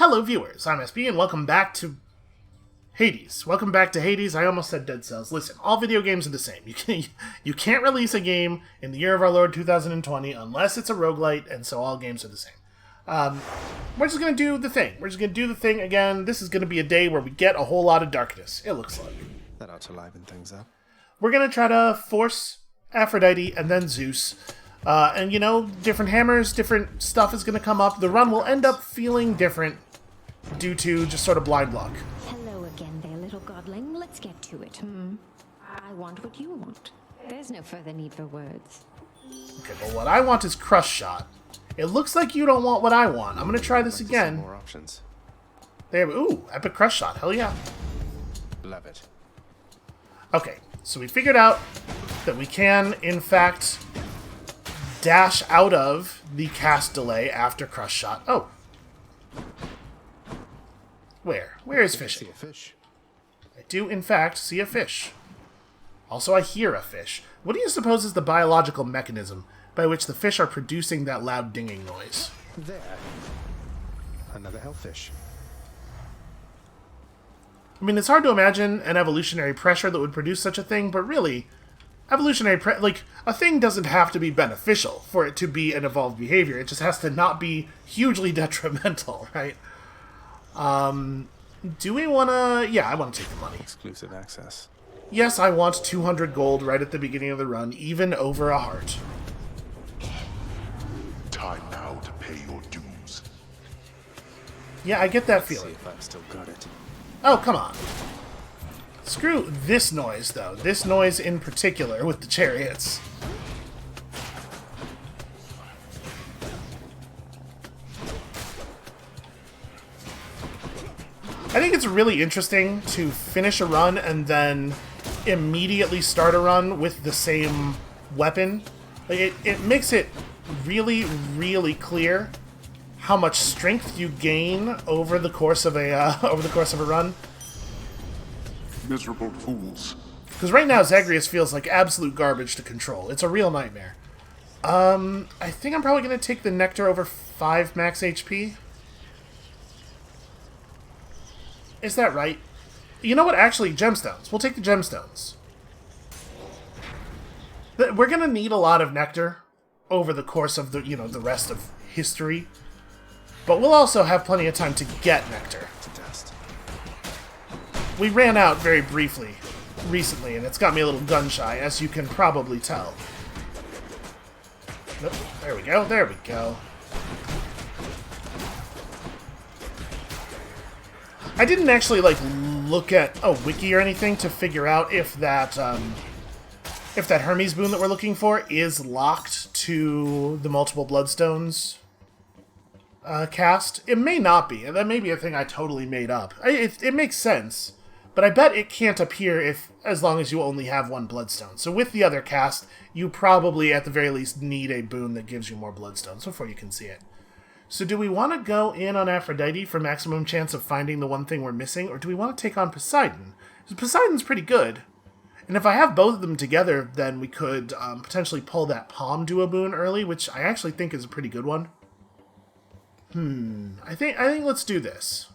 Hello viewers, I'm SB and welcome back to Hades. Welcome back to Hades. I almost said Dead Cells. Listen, all video games are the same. You can't release a game in the year of our Lord 2020 unless it's a roguelite, and so all games are the same. We're just going to do the thing. We're just going to do the thing again. This is going to be a day where we get a whole lot of darkness, it looks like. That ought to liven things up. We're going to try to force Aphrodite and then Zeus. And, you know, different hammers, different stuff is going to come up. The run will end up feeling different due to just sort of blind luck. Hello again there, little godling. Let's get to it. I want what you want. There's no further need for words. Okay, but what I want is Crush Shot. It looks like you don't want what I want. I'm going to try this again. More options. There, ooh, Epic Crush Shot. Hell yeah. Love it. Okay, so we figured out that we can, in fact, dash out of the cast delay after Crush Shot. Oh. Where? Where is fishing? I see a fish. I do, in fact, see a fish. Also, I hear a fish. What do you suppose is the biological mechanism by which the fish are producing that loud dinging noise? There. Another hellfish. I mean, it's hard to imagine an evolutionary pressure that would produce such a thing, but really, like, a thing doesn't have to be beneficial for it to be an evolved behavior. It just has to not be hugely detrimental, right? Do we want to... Yeah, I want to take the money. Exclusive access. Yes, I want 200 gold right at the beginning of the run, even over a heart. Time now to pay your dues. Yeah, I get that See feeling. if I've still got it. Oh, come on. Screw this noise, though. This noise in particular with the chariots. I think it's really interesting to finish a run and then immediately start a run with the same weapon. Like, it makes it really, really clear how much strength you gain over the course of a run. Miserable fools. Because right now Zagreus feels like absolute garbage to control. It's a real nightmare. I think I'm probably going to take the Nectar over 5 max HP. Is that right? You know what? Actually, gemstones. We'll take the gemstones. We're going to need a lot of Nectar over the course of the rest of history. But we'll also have plenty of time to get Nectar. To dust. We ran out very briefly recently, and it's got me a little gun-shy, as you can probably tell. Nope. There we go, there we go. I didn't actually, like, look at a wiki or anything to figure out if that Hermes boon that we're looking for is locked to the multiple bloodstones cast. It may not be. That may be a thing I totally made up. It makes sense, but I bet it can't appear as long as you only have one bloodstone. So with the other cast, you probably at the very least need a boon that gives you more bloodstones before you can see it. So do we want to go in on Aphrodite for maximum chance of finding the one thing we're missing, or do we want to take on Poseidon? Because Poseidon's pretty good. And if I have both of them together, then we could potentially pull that Palm Duo boon early, which I actually think is a pretty good one. I think let's do this.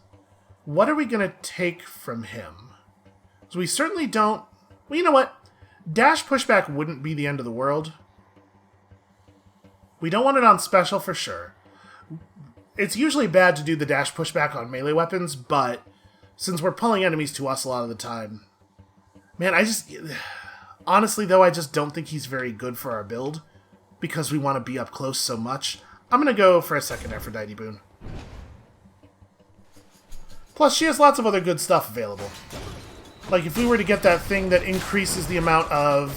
What are we going to take from him? So we certainly don't... Well, you know what? Dash pushback wouldn't be the end of the world. We don't want it on special for sure. It's usually bad to do the dash pushback on melee weapons, but since we're pulling enemies to us a lot of the time... Man, honestly, though, I just don't think he's very good for our build, because we want to be up close so much. I'm going to go for a second Aphrodite boon. Plus, she has lots of other good stuff available. Like, if we were to get that thing that increases the amount of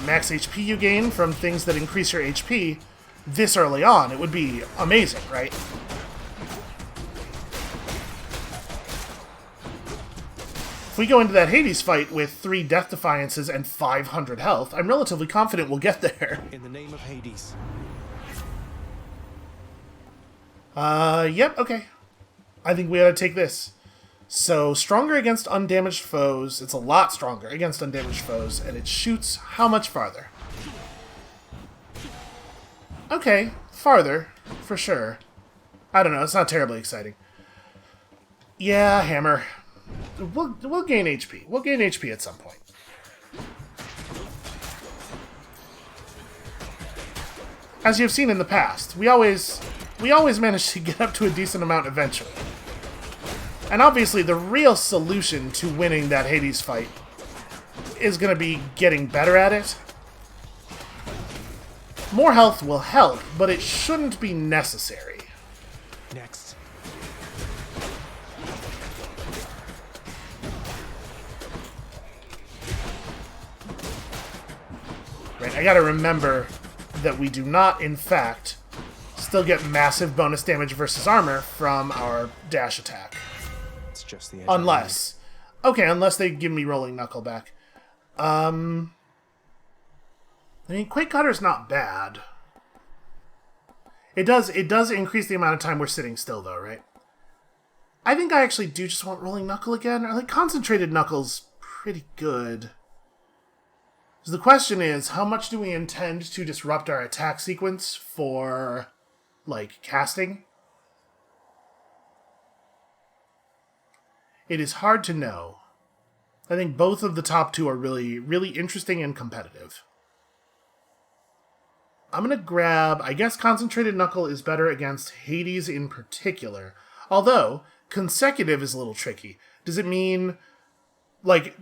max HP you gain from things that increase your HP this early on, it would be amazing, right? If we go into that Hades fight with 3 Death Defiances and 500 health, I'm relatively confident we'll get there. In the name of Hades. Yep, okay. I think we ought to take this. So, stronger against undamaged foes. It's a lot stronger against undamaged foes, and it shoots how much farther? Okay, farther, for sure. I don't know, it's not terribly exciting. Yeah, Hammer. We'll gain HP. We'll gain HP at some point. As you've seen in the past, we always manage to get up to a decent amount eventually. And obviously, the real solution to winning that Hades fight is going to be getting better at it. More health will help, but it shouldn't be necessary. Next. Right, I gotta remember that we do not, in fact, still get massive bonus damage versus armor from our dash attack. It's just the edge. Unless... Okay, unless they give me Rolling Knuckle back. I mean, Quake Cutter's not bad. It does increase the amount of time we're sitting still, though, right? I think I actually do just want Rolling Knuckle again. Or, like, Concentrated Knuckle's pretty good. So the question is, how much do we intend to disrupt our attack sequence for, like, casting? It is hard to know. I think both of the top two are really, really interesting and competitive. I'm going to grab... I guess Concentrated Knuckle is better against Hades in particular. Although, consecutive is a little tricky. Does it mean... Like,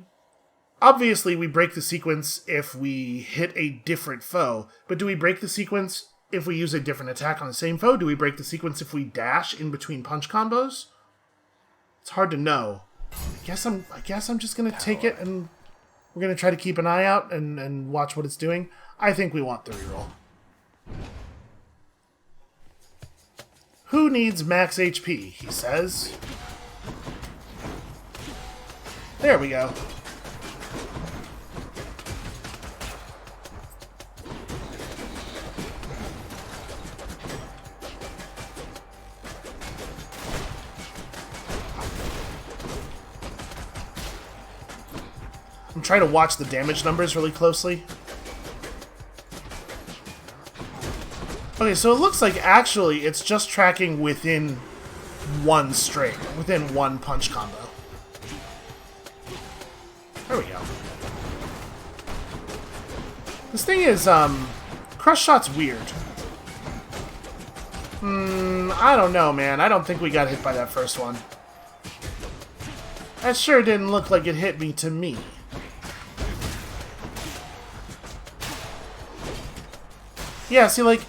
obviously we break the sequence if we hit a different foe. But do we break the sequence if we use a different attack on the same foe? Do we break the sequence if we dash in between punch combos? It's hard to know. I guess I'm just going to take it and we're going to try to keep an eye out and watch what it's doing. I think we want the reroll. Who needs max HP, he says. There we go. I'm trying to watch the damage numbers really closely. Okay, so it looks like actually it's just tracking within one string, within one punch combo. There we go. This thing is, Crush Shot's weird. I don't know, man. I don't think we got hit by that first one. That sure didn't look like it hit me to me. Yeah, see, like...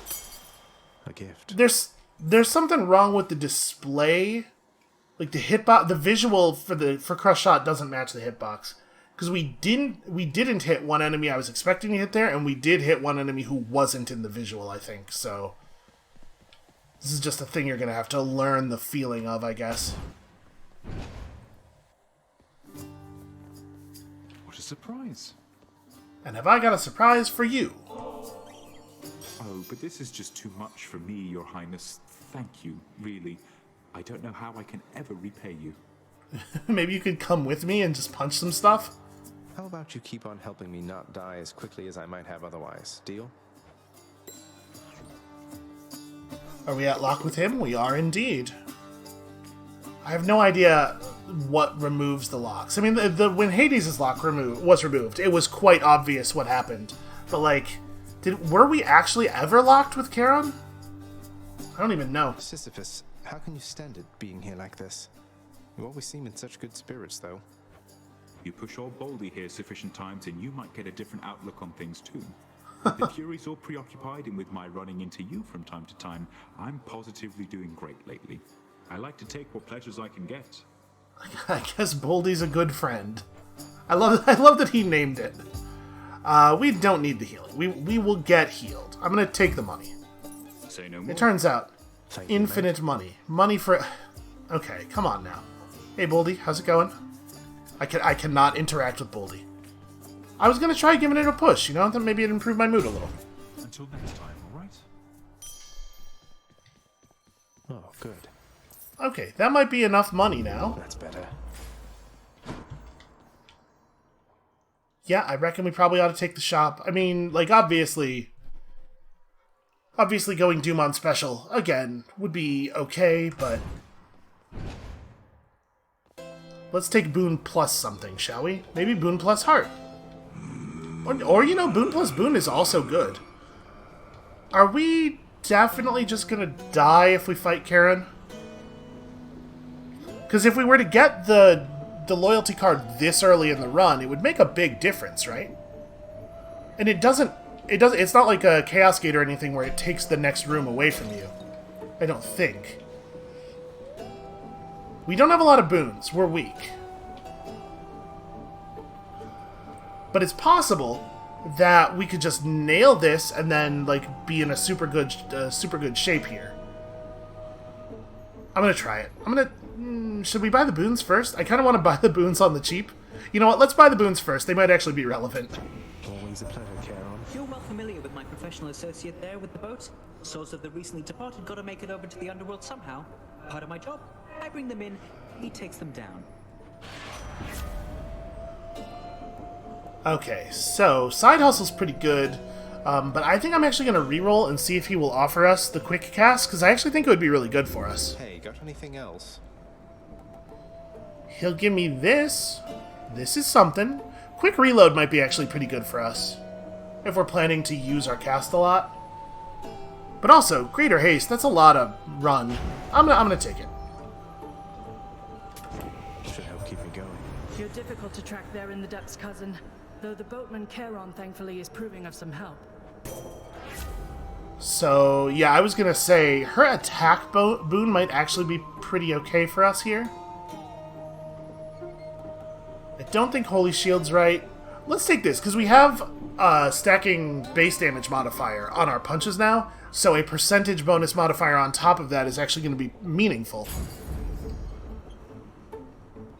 A gift. There's something wrong with the display. Like, the hitbox... The visual for Crush Shot doesn't match the hitbox. Because we didn't hit one enemy I was expecting to hit there, and we did hit one enemy who wasn't in the visual, I think, so... This is just a thing you're gonna have to learn the feeling of, I guess. What a surprise. And have I got a surprise for you? Oh, but this is just too much for me, Your Highness. Thank you, really. I don't know how I can ever repay you. Maybe you could come with me and just punch some stuff? How about you keep on helping me not die as quickly as I might have otherwise? Deal? Are we at lock with him? We are indeed. I have no idea what removes the locks. I mean, when Hades' lock was removed, it was quite obvious what happened. But, like, were we actually ever locked with Charon? I don't even know. Sisyphus, how can you stand it being here like this? You always seem in such good spirits, though. You push old Baldy here sufficient times and you might get a different outlook on things too. With the Furies all preoccupied and with my running into you from time to time, I'm positively doing great lately. I like to take what pleasures I can get. I guess Baldy's a good friend. I love that he named it. We don't need the healing. We will get healed. I'm gonna take the money. Say no more. It turns out, Thank you, infinite mate. money. Money for... Okay, come on now. Hey, Baldy, how's it going? I cannot interact with Baldy. I was gonna try giving it a push, you know? Then maybe it'd improve my mood a little. Until next time, alright? Oh, good. Okay, that might be enough money now. That's better. Yeah, I reckon we probably ought to take the shop. I mean, like, obviously going Doom on special, again, would be okay, but... Let's take boon plus something, shall we? Maybe boon plus heart. Or you know, boon plus boon is also good. Are we definitely just gonna die if we fight Karen? Because if we were to get the loyalty card this early in the run, it would make a big difference, right? And it's not like a Chaos Gate or anything where it takes the next room away from you. I don't think. We don't have a lot of boons. We're weak. But it's possible that we could just nail this and then, like, be in a super good shape here. I'm gonna try it. Should we buy the boons first? I kind of want to buy the boons on the cheap. You know what? Let's buy the boons first. They might actually be relevant. Always a pleasure, Charon. You're well familiar with my professional associate there with the boat. Souls of the recently departed gotta make it over to the underworld somehow. Part of my job. I bring them in, he takes them down. Okay, so side hustle's pretty good, but I think I'm actually going to reroll and see if he will offer us the quick cast, because I actually think it would be really good for us. Hey, got anything else? He'll give me this. This is something. Quick reload might be actually pretty good for us, if we're planning to use our cast a lot. But also, greater haste, that's a lot of run. I'm gonna take it. Should help keep me going. You're difficult to track there in the depths, cousin. Though the boatman Charon, thankfully, is proving of some help. So, yeah, I was gonna say, her attack boon might actually be pretty okay for us here. I don't think Holy Shield's right. Let's take this, because we have stacking base damage modifier on our punches now, so a percentage bonus modifier on top of that is actually going to be meaningful.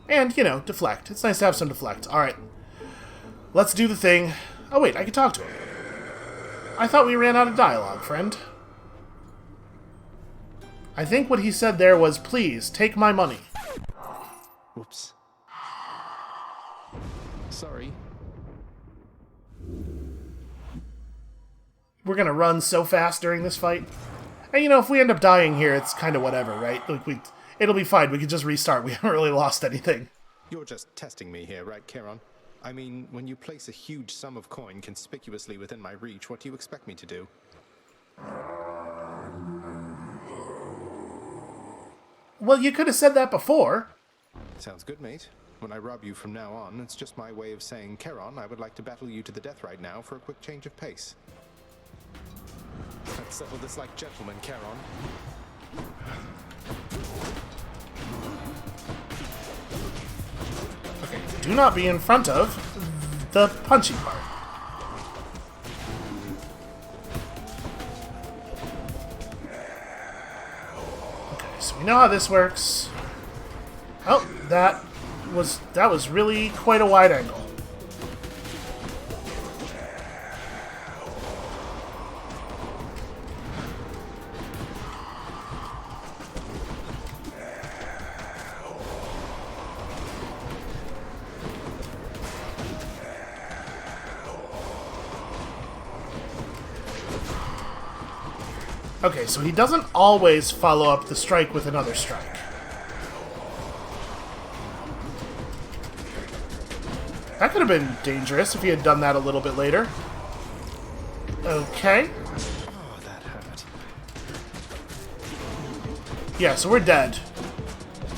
And, you know, deflect. It's nice to have some deflect. Alright. Let's do the thing. Oh wait, I can talk to him. I thought we ran out of dialogue, friend. I think what he said there was, please, take my money. Whoops. Sorry. We're gonna run so fast during this fight. And you know, if we end up dying here, it's kind of whatever, right? Like it'll be fine. We can just restart. We haven't really lost anything. You're just testing me here, right, Charon? I mean, when you place a huge sum of coin conspicuously within my reach, what do you expect me to do? Well, you could have said that before. Sounds good, mate. When I rob you from now on, it's just my way of saying, Charon, I would like to battle you to the death right now for a quick change of pace. Let's settle this like gentlemen, Charon. Okay, do not be in front of the punchy part. Okay, so we know how this works. Oh, that was really quite a wide angle. Okay, so he doesn't always follow up the strike with another strike. That could have been dangerous if he had done that a little bit later. Okay. Oh, that hurt. Yeah, so we're dead.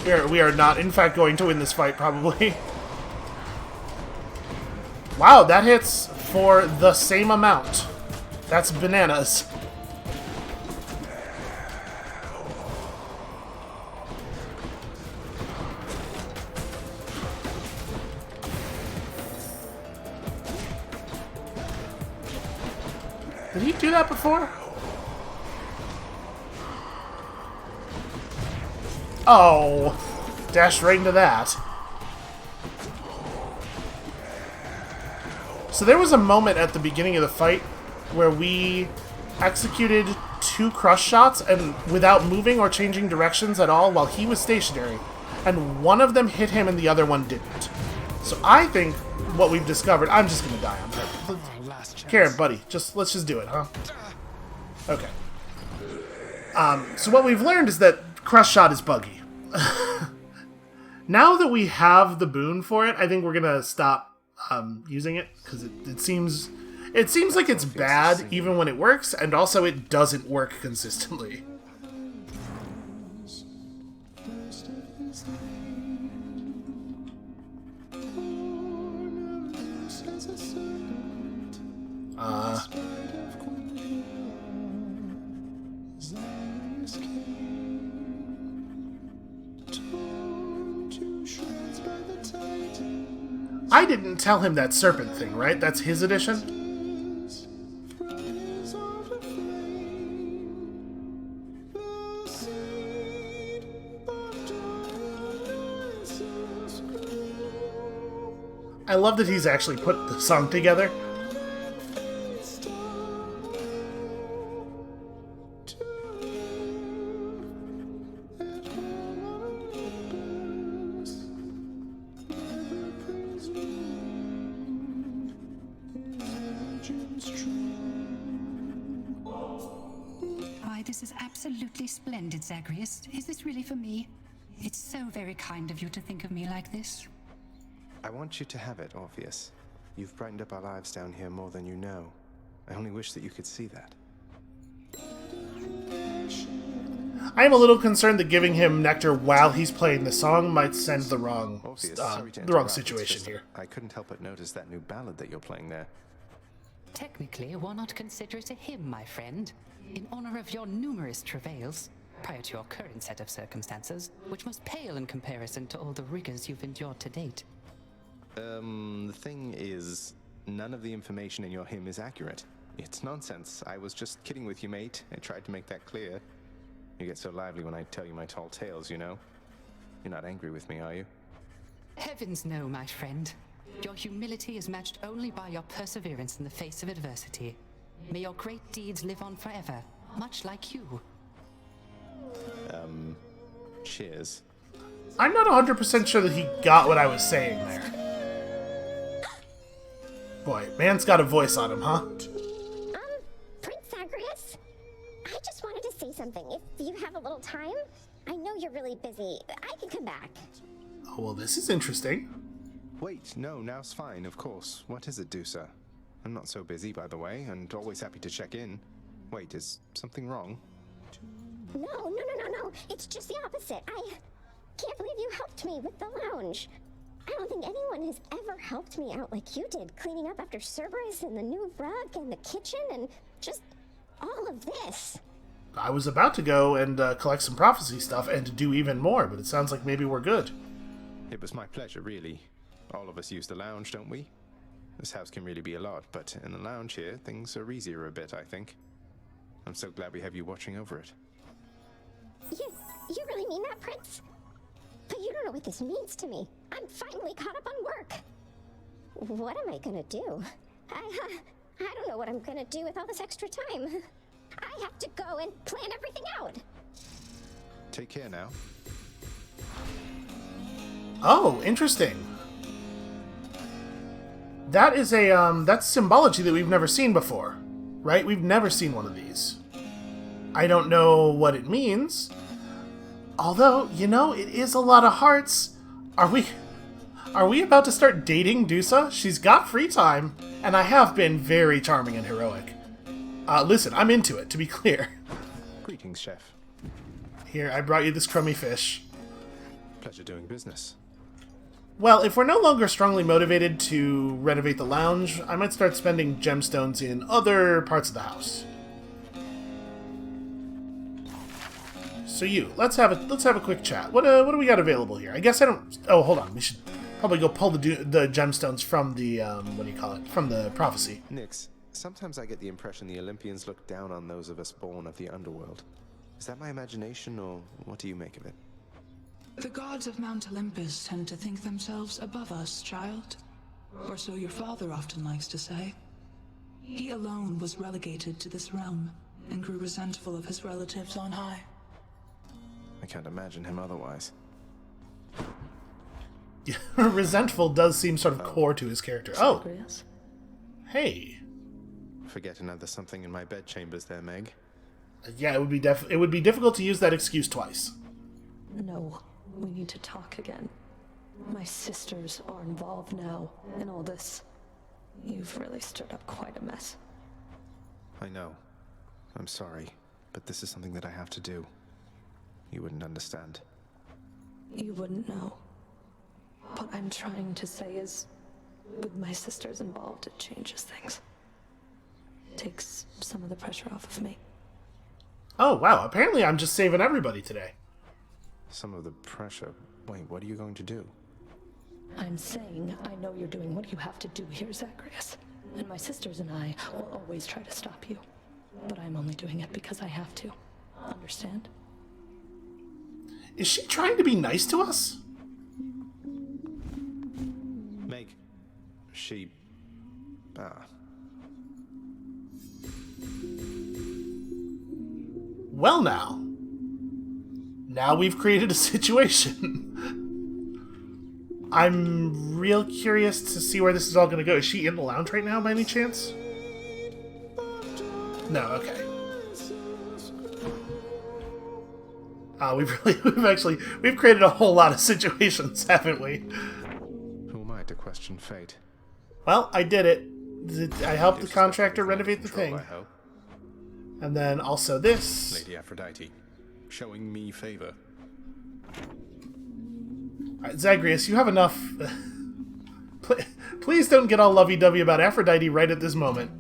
We are not, in fact, going to win this fight, probably. Wow, that hits for the same amount. That's bananas. Did he do that before? Oh, dashed right into that. So there was a moment at the beginning of the fight where we executed 2 crush shots and without moving or changing directions at all while he was stationary, and one of them hit him and the other one didn't. So I think what we've discovered, I'm just gonna die on purpose. Karen, buddy, let's just do it, huh? Okay. So what we've learned is that crush shot is buggy. Now that we have the boon for it, I think we're gonna stop using it because it seems like it's bad even when it works, and also it doesn't work consistently. I didn't tell him that serpent thing, right? That's his edition? I love that he's actually put the song together. Why, this is absolutely splendid, Zagreus. Is this really for me? It's so very kind of you to think of me like this. I want you to have it, Orpheus. You've brightened up our lives down here more than you know. I only wish that you could see that. I am a little concerned that giving him nectar while he's playing the song might send the wrong, Orpheus, the wrong situation here. I couldn't help but notice that new ballad that you're playing there. Technically, why not consider it a hymn, my friend? In honor of your numerous travails, prior to your current set of circumstances, which must pale in comparison to all the rigors you've endured to date. The thing is, none of the information in your hymn is accurate. It's nonsense. I was just kidding with you, mate. I tried to make that clear. You get so lively when I tell you my tall tales, you know? You're not angry with me, are you? Heavens no, my friend. Your humility is matched only by your perseverance in the face of adversity. May your great deeds live on forever, much like you. Cheers. I'm not 100% sure that he got what I was saying there. Boy, man's got a voice on him, huh? Prince Zagreus? I just wanted to say something. If you have a little time, I know you're really busy. I can come back. Oh, well, this is interesting. Wait, no, now's fine, of course. What is it, Dusa? I'm not so busy, by the way, and always happy to check in. Wait, is something wrong? No. It's just the opposite. I can't believe you helped me with the lounge. I don't think anyone has ever helped me out like you did, cleaning up after Cerberus and the new rug and the kitchen and just all of this. I was about to go and collect some prophecy stuff and to do even more, but it sounds like maybe we're good. It was my pleasure, really. All of us use the lounge, don't we? This house can really be a lot, but in the lounge here, things are easier a bit, I think. I'm so glad we have you watching over it. You really mean that, Prince? But you don't know what this means to me. I'm finally caught up on work. What am I gonna do? I don't know what I'm gonna do with all this extra time. I have to go and plan everything out. Take care now. Oh, interesting. That is that's symbology that we've never seen before, right? We've never seen one of these. I don't know what it means. Although, you know, it is a lot of hearts. Are we about to start dating Dusa? She's got free time, and I have been very charming and heroic. Listen, I'm into it, to be clear. Greetings, Chef. Here, I brought you this crummy fish. Pleasure doing business. Well, if we're no longer strongly motivated to renovate the lounge, I might start spending gemstones in other parts of the house. So let's have a quick chat. What do we got available here? I guess I don't. Oh, hold on. We should probably go pull the gemstones from the what do you call it? From the prophecy. Nyx, sometimes I get the impression the Olympians look down on those of us born of the underworld. Is that my imagination, or what do you make of it? The gods of Mount Olympus tend to think themselves above us, child. Or so your father often likes to say. He alone was relegated to this realm, and grew resentful of his relatives on high. I can't imagine him otherwise. Yeah, resentful does seem sort of core to his character. Oh, hey. Forget another something in my bedchambers there, Meg. Yeah, it would be difficult to use that excuse twice. No, we need to talk again. My sisters are involved now in all this. You've really stirred up quite a mess. I know. I'm sorry, but this is something that I have to do. You wouldn't understand. You wouldn't know. What I'm trying to say is, with my sisters involved, it changes things. Takes some of the pressure off of me. Oh, wow. Apparently I'm just saving everybody today. Some of the pressure? Wait, what are you going to do? I'm saying I know you're doing what you have to do here, Zagreus. And my sisters and I will always try to stop you. But I'm only doing it because I have to. Understand? Is she trying to be nice to us? Meg. She... Well now. Now we've created a situation. I'm real curious to see where this is all going to go. Is she in the lounge right now by any chance? No, okay. We've created a whole lot of situations, haven't we? Who am I to question fate? Well, I did it. I helped the contractor renovate the Control, thing. I hope. And then also this. Lady Aphrodite, showing me favor. Alright, Zagreus, you have enough. Please don't get all lovey-dovey about Aphrodite right at this moment.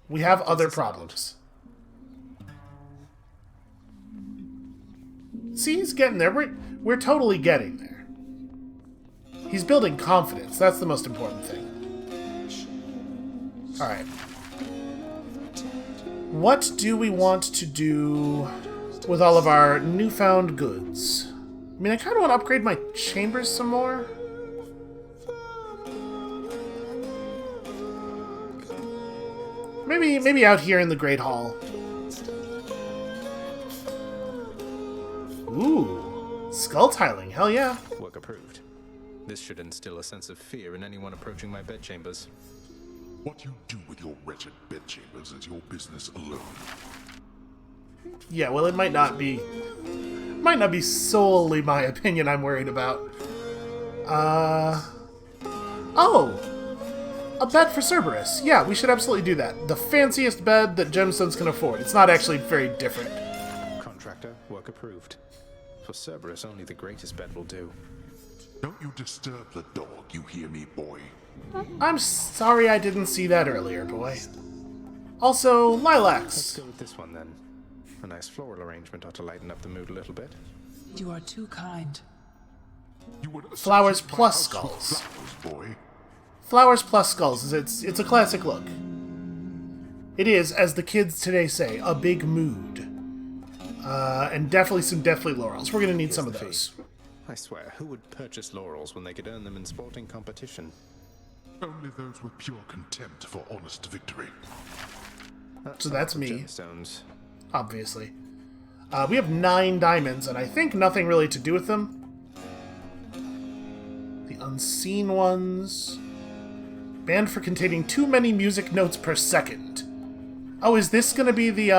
We have other problems. See, he's getting there. We're totally getting there. He's building confidence. That's the most important thing. Alright. What do we want to do with all of our newfound goods? I mean, I kind of want to upgrade my chambers some more. Maybe out here in the Great Hall. Ooh, skull tiling, hell yeah. Work approved. This should instill a sense of fear in anyone approaching my bedchambers. What you do with your wretched bedchambers is your business alone. Yeah, well, it might not be solely my opinion I'm worried about. Oh! A bed for Cerberus. Yeah, we should absolutely do that. The fanciest bed that Gemstones can afford. It's not actually very different. Contractor, work approved. For Cerberus, only the greatest bed will do. Don't you disturb the dog, you hear me, boy? I'm sorry I didn't see that earlier, boy. Also, lilacs. Let's go with this one, then. A nice floral arrangement ought to lighten up the mood a little bit. You are too kind. You would Flowers associate my plus house skulls. with flowers, boy. Flowers plus skulls. It's a classic look. It is, as the kids today say, a big mood. And definitely some deathly laurels. We're going to need some of those. I swear, who would purchase laurels when they could earn them in sporting competition? Only those with pure contempt for honest victory. So that's me. Gemstones. Obviously. We have 9 diamonds, and I think nothing really to do with them. The unseen ones. Banned for containing too many music notes per second. Oh, is this gonna be the,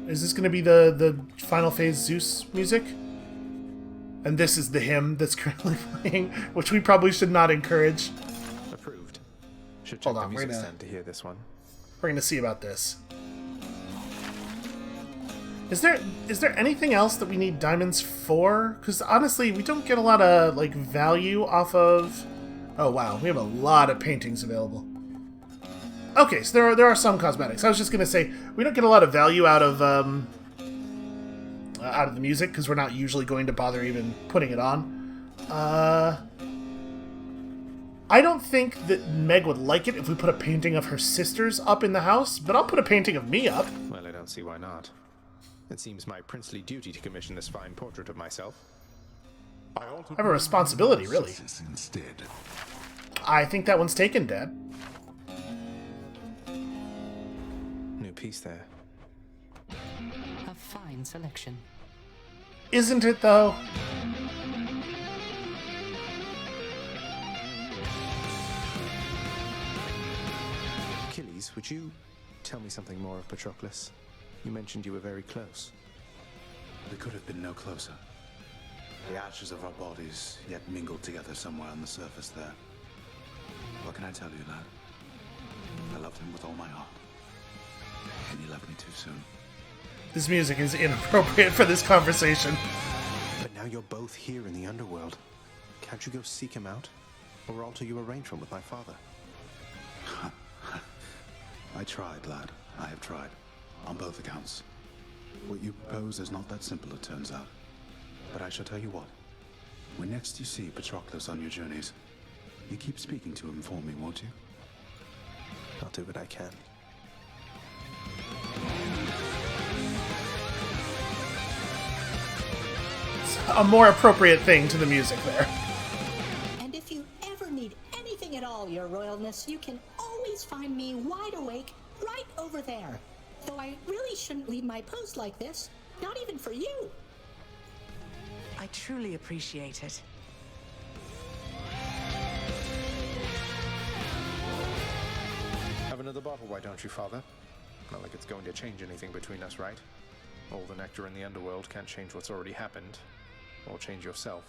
is this gonna be the Final Phase Zeus music? And this is the hymn that's currently playing, which we probably should not encourage. Approved. Should check the music stand to hear this one. We're gonna see about this. Is there anything else that we need diamonds for? Because honestly, we don't get a lot of like value off of. Oh wow, we have a lot of paintings available. Okay, so there are some cosmetics. I was just gonna say we don't get a lot of value out of the music because we're not usually going to bother even putting it on. I don't think that Meg would like it if we put a painting of her sisters up in the house, but I'll put a painting of me up. Well, I don't see why not. It seems my princely duty to commission this fine portrait of myself. I have a responsibility, really. Instead. I think that one's taken, Dad. New piece there. A fine selection. Isn't it, though? Achilles, would you tell me something more of Patroclus? You mentioned you were very close. We could have been no closer. The ashes of our bodies yet mingled together somewhere on the surface there. What can I tell you, lad? I loved him with all my heart. And he left me too soon. This music is inappropriate for this conversation. But now you're both here in the underworld. Can't you go seek him out? Or alter your arrangement with my father? I tried, lad. I have tried. On both accounts. What you propose is not that simple, it turns out. But I shall tell you what. When next you see Patroclus on your journeys, you keep speaking to him for me, won't you? I'll do what I can. A more appropriate thing to the music there. And if you ever need anything at all, Your Royalness, you can always find me wide awake right over there. Though I really shouldn't leave my post like this, not even for you. I truly appreciate it. Have another bottle, why don't you, Father? Not like it's going to change anything between us, right? All the nectar in the underworld can't change what's already happened. Or change yourself.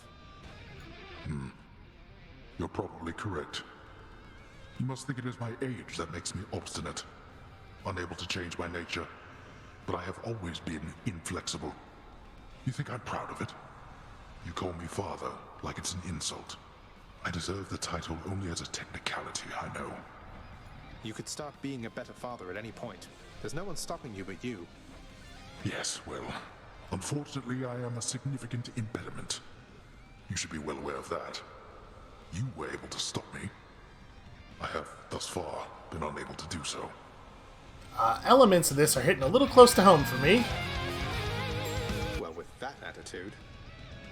You're probably correct. You must think it is my age that makes me obstinate. Unable to change my nature. But I have always been inflexible. You think I'm proud of it? You call me father, like it's an insult. I deserve the title only as a technicality, I know. You could start being a better father at any point. There's no one stopping you but you. Yes, well, unfortunately I am a significant impediment. You should be well aware of that. You were able to stop me. I have, thus far, been unable to do so. Elements of this are hitting a little close to home for me. Well, with that attitude...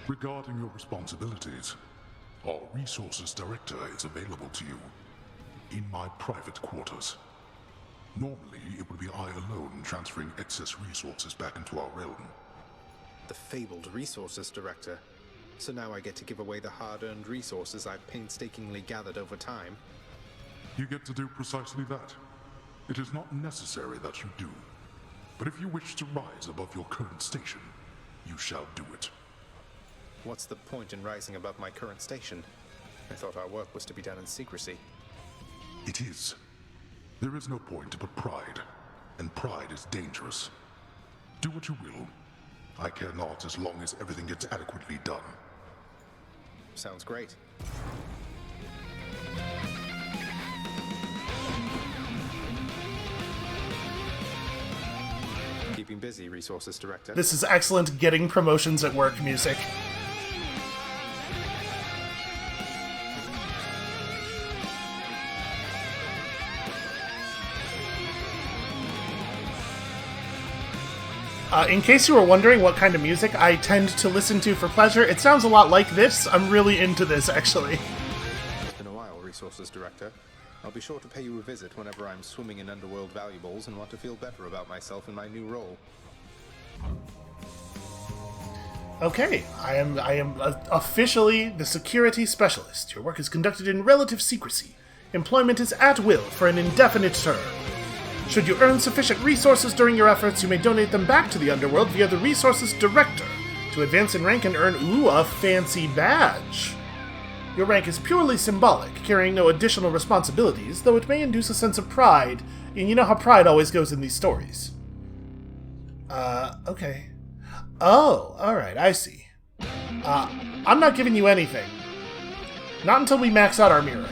Regarding your responsibilities, our resources director is available to you in my private quarters. Normally, it would be I alone transferring excess resources back into our realm. The fabled resources director. So now I get to give away the hard-earned resources I've painstakingly gathered over time. You get to do precisely that. It is not necessary that you do. But if you wish to rise above your current station, you shall do it. What's the point in rising above my current station? I thought our work was to be done in secrecy. It is. There is no point but pride, and pride is dangerous. Do what you will. I care not as long as everything gets adequately done. Sounds great. Keeping busy, resources director. This is excellent getting promotions at work music. In case you were wondering what kind of music I tend to listen to for pleasure, it sounds a lot like this. I'm really into this, actually. It's been a while, resources director. I'll be sure to pay you a visit whenever I'm swimming in underworld valuables and want to feel better about myself in my new role. Okay, I am officially the security specialist. Your work is conducted in relative secrecy. Employment is at will for an indefinite term. Should you earn sufficient resources during your efforts, you may donate them back to the underworld via the resources director to advance in rank and earn, a fancy badge. Your rank is purely symbolic, carrying no additional responsibilities, though it may induce a sense of pride, and you know how pride always goes in these stories. Okay. Oh, alright, I see. I'm not giving you anything. Not until we max out our mirror.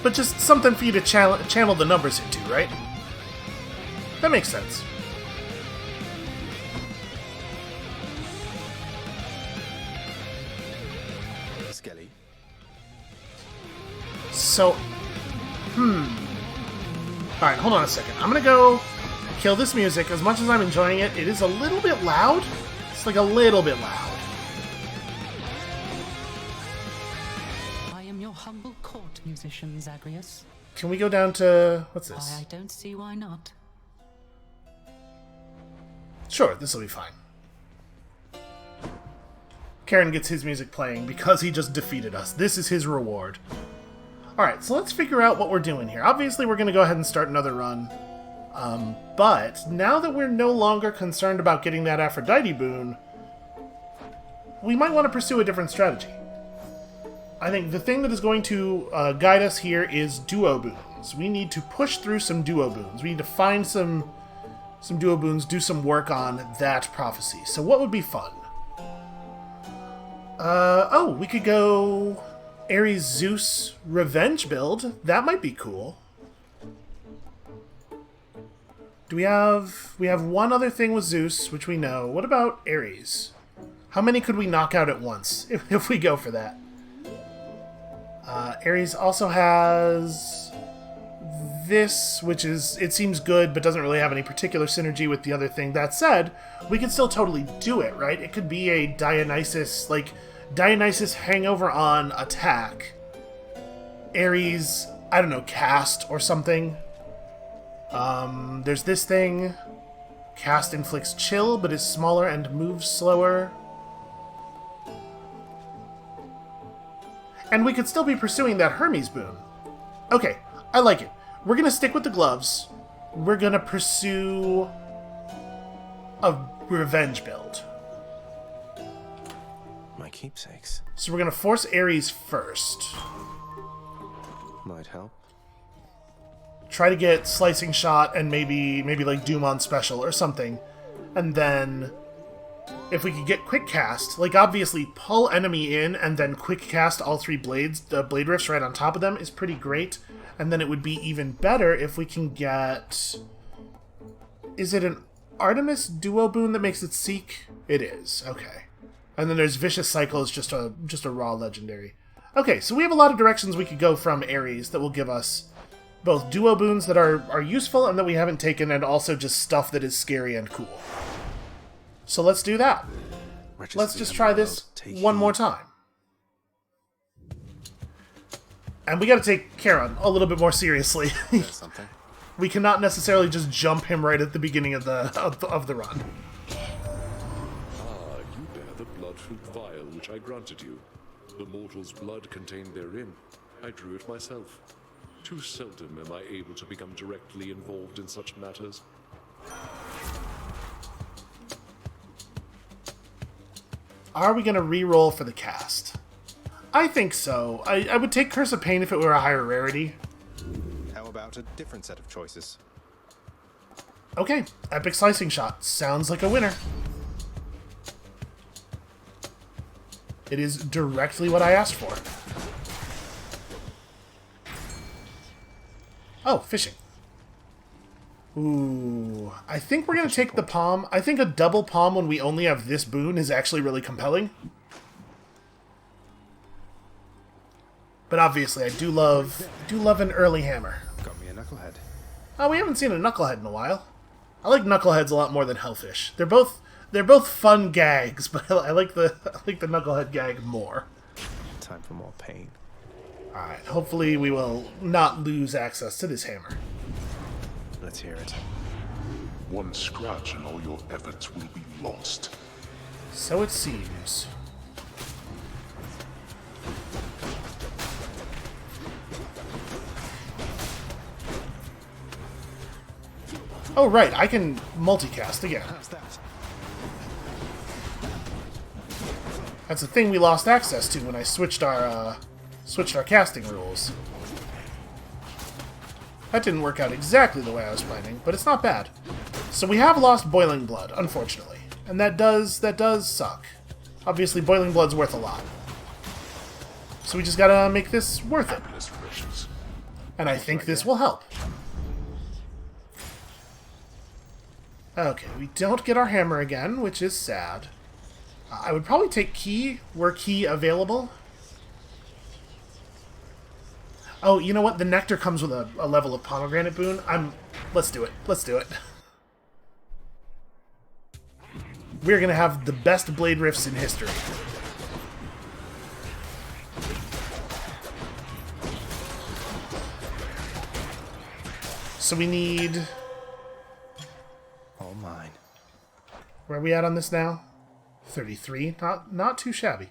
But just something for you to channel the numbers into, right? That makes sense. Skelly. So, Alright, hold on a second. I'm gonna go kill this music. As much as I'm enjoying it, it is a little bit loud. It's like a little bit loud. I am your humble court musician, Zagreus. Can we go down to... what's this? I don't see why not. Sure, this will be fine. Karen gets his music playing because he just defeated us. This is his reward. Alright, so let's figure out what we're doing here. Obviously, we're going to go ahead and start another run. But now that we're no longer concerned about getting that Aphrodite boon, we might want to pursue a different strategy. I think the thing that is going to guide us here is duo boons. We need to push through some duo boons. We need to find some duo boons, do some work on that prophecy. So what would be fun? Oh, we could go Ares Zeus revenge build. That might be cool. Do we have one other thing with Zeus, which we know. What about Ares? How many could we knock out at once if we go for that? Ares also has this, which is, it seems good, but doesn't really have any particular synergy with the other thing. That said, we could still totally do it, right? It could be a Dionysus, like, Dionysus hangover on attack. Ares, I don't know, cast or something. There's this thing. Cast inflicts chill, but is smaller and moves slower. And we could still be pursuing that Hermes boon. Okay, I like it. We're gonna stick with the gloves. We're gonna pursue a revenge build. My keepsakes. So we're gonna force Ares first. Might help. Try to get Slicing Shot and maybe like Doom on Special or something. And then if we could get Quick Cast, like obviously pull enemy in and then Quick Cast all three blades, the blade rifts right on top of them is pretty great. And then it would be even better if we can get... Is it an Artemis duo boon that makes it Seek? It is, okay. And then there's Vicious Cycle is just a raw legendary. Okay, so we have a lot of directions we could go from Ares that will give us both duo boons that are useful and that we haven't taken, and also just stuff that is scary and cool. So let's do that. Let's just try this one more time. And we gotta take Charon a little bit more seriously. We cannot necessarily just jump him right at the beginning of the run. Ah, you bear the blood-fruit vial which I granted you. The mortal's blood contained therein. I drew it myself. Too seldom am I able to become directly involved in such matters. Are we going to re-roll for the cast? I think so. I would take Curse of Pain if it were a higher rarity. How about a different set of choices? Okay, Epic Slicing Shot. Sounds like a winner. It is directly what I asked for. Oh, fishing. Ooh, I think we're going to take the palm. I think a double palm when we only have this boon is actually really compelling. But obviously, I do love an early hammer. Got me a knucklehead. Oh, we haven't seen a knucklehead in a while. I like knuckleheads a lot more than hellfish. They're both fun gags, but I like the knucklehead gag more. Time for more pain. Alright, hopefully we will not lose access to this hammer. Let's hear it. One scratch and all your efforts will be lost. So it seems. Oh right, I can multicast again. How's that? That's a thing we lost access to when I switched our casting rules. That didn't work out exactly the way I was planning, but it's not bad. So we have lost Boiling Blood, unfortunately. And that does suck. Obviously, Boiling Blood's worth a lot. So we just gotta make this worth it. And I think this will help. Okay, we don't get our hammer again, which is sad. I would probably take Key, were Key available. Oh, you know what? The Nectar comes with a level of Pomegranate boon. Let's do it. Let's do it. We're gonna have the best blade rifts in history. So we need... All mine. Where are we at on this now? 33. Not too shabby.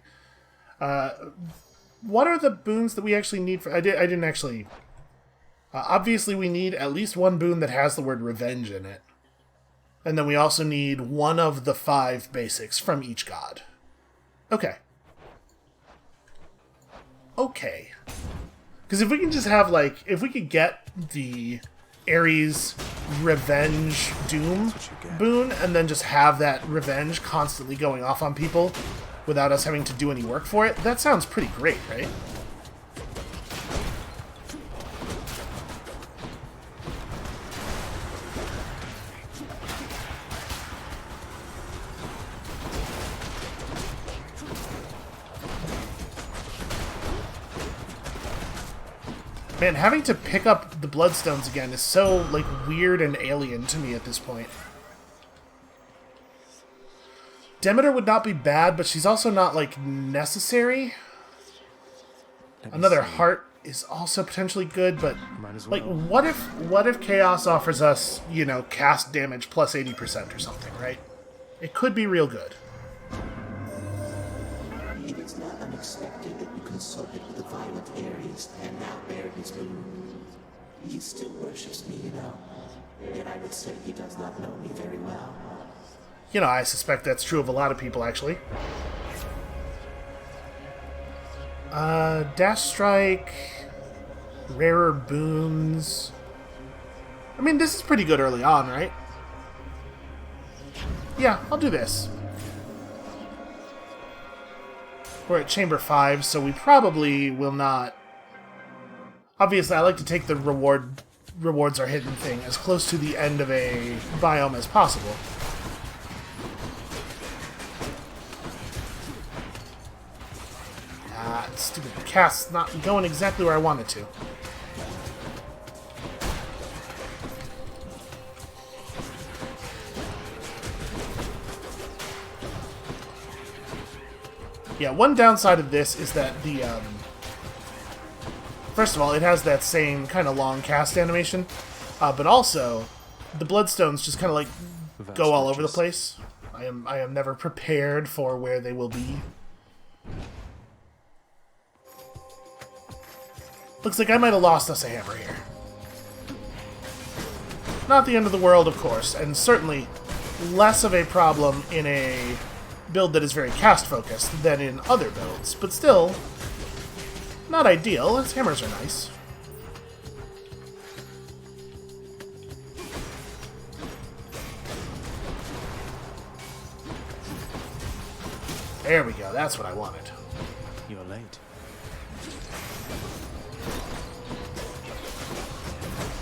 What are the boons that we actually need for... I didn't actually Obviously, we need at least one boon that has the word revenge in it. And then we also need one of the 5 basics from each god. Okay. Okay. Because if we can just have, like, if we could get the Ares Revenge Doom boon, and then just have that revenge constantly going off on people without us having to do any work for it, that sounds pretty great, right? Man, having to pick up the Bloodstones again is so, like, weird and alien to me at this point. Demeter would not be bad, but she's also not, like, necessary. Another heart is also potentially good, but, like, what if Chaos offers us, you know, cast damage plus 80% or something, right? It could be real good. It is not unexpected that you consulted with the violent Ares and now bear his boon. He still worships me, you know. Yet I would say he does not know me very well. You know, I suspect that's true of a lot of people, actually. Dash Strike, rarer boons. I mean, this is pretty good early on, right? Yeah, I'll do this. We're at Chamber 5, so we probably will not... Obviously, I like to take the rewards are hidden thing as close to the end of a biome as possible. Ah, stupid cast's not going exactly where I want it to. Yeah, one downside of this is that the, first of all, it has that same kind of long cast animation, but also, the Bloodstones just kind of, like, go all over the place. I am never prepared for where they will be. Looks like I might have lost us a hammer here. Not the end of the world, of course, and certainly less of a problem in a build that is very cast-focused than in other builds, but still, not ideal. Those hammers are nice. There we go, that's what I wanted. You're late.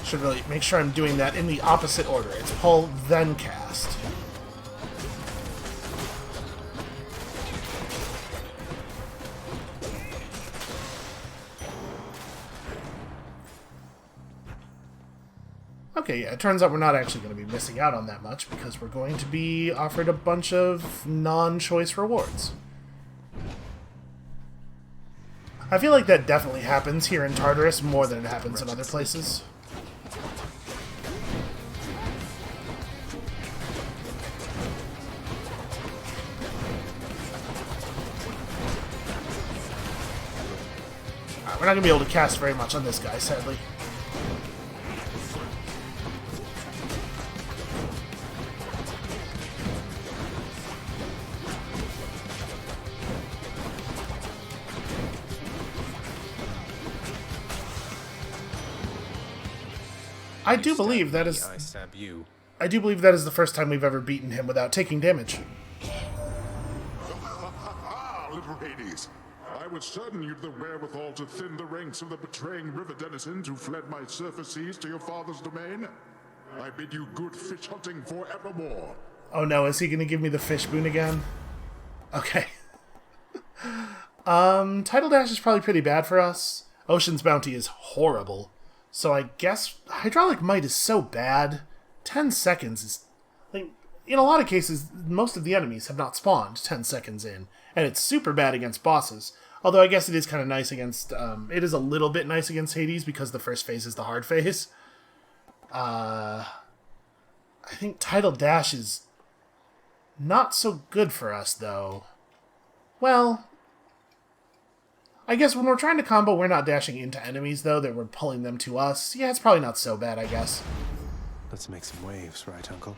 Should really make sure I'm doing that in the opposite order. It's pull, then cast. Okay, yeah, it turns out we're not actually going to be missing out on that much because we're going to be offered a bunch of non-choice rewards. I feel like that definitely happens here in Tartarus more than it happens in other places. Alright, we're not going to be able to cast very much on this guy, sadly. I do believe that is... I stab you. I do believe that is the first time we've ever beaten him without taking damage. Little Hades, I was certain you'd the wherewithal to thin the ranks of the betraying river denizens who fled my surface seas to your father's domain. I bid you good fish hunting forevermore. Oh no, is he going to give me the fish boon again? Okay. Tidal Dash is probably pretty bad for us. Ocean's Bounty is horrible. So I guess Hydraulic Might is so bad. 10 seconds is... like, in a lot of cases, most of the enemies have not spawned 10 seconds in. And it's super bad against bosses. Although I guess it is kind of nice against... it is a little bit nice against Hades because the first phase is the hard phase. I think Tidal Dash is not so good for us, though. Well... I guess when we're trying to combo, we're not dashing into enemies, though, that we're pulling them to us. Yeah, it's probably not so bad, I guess. Let's make some waves, right, Uncle?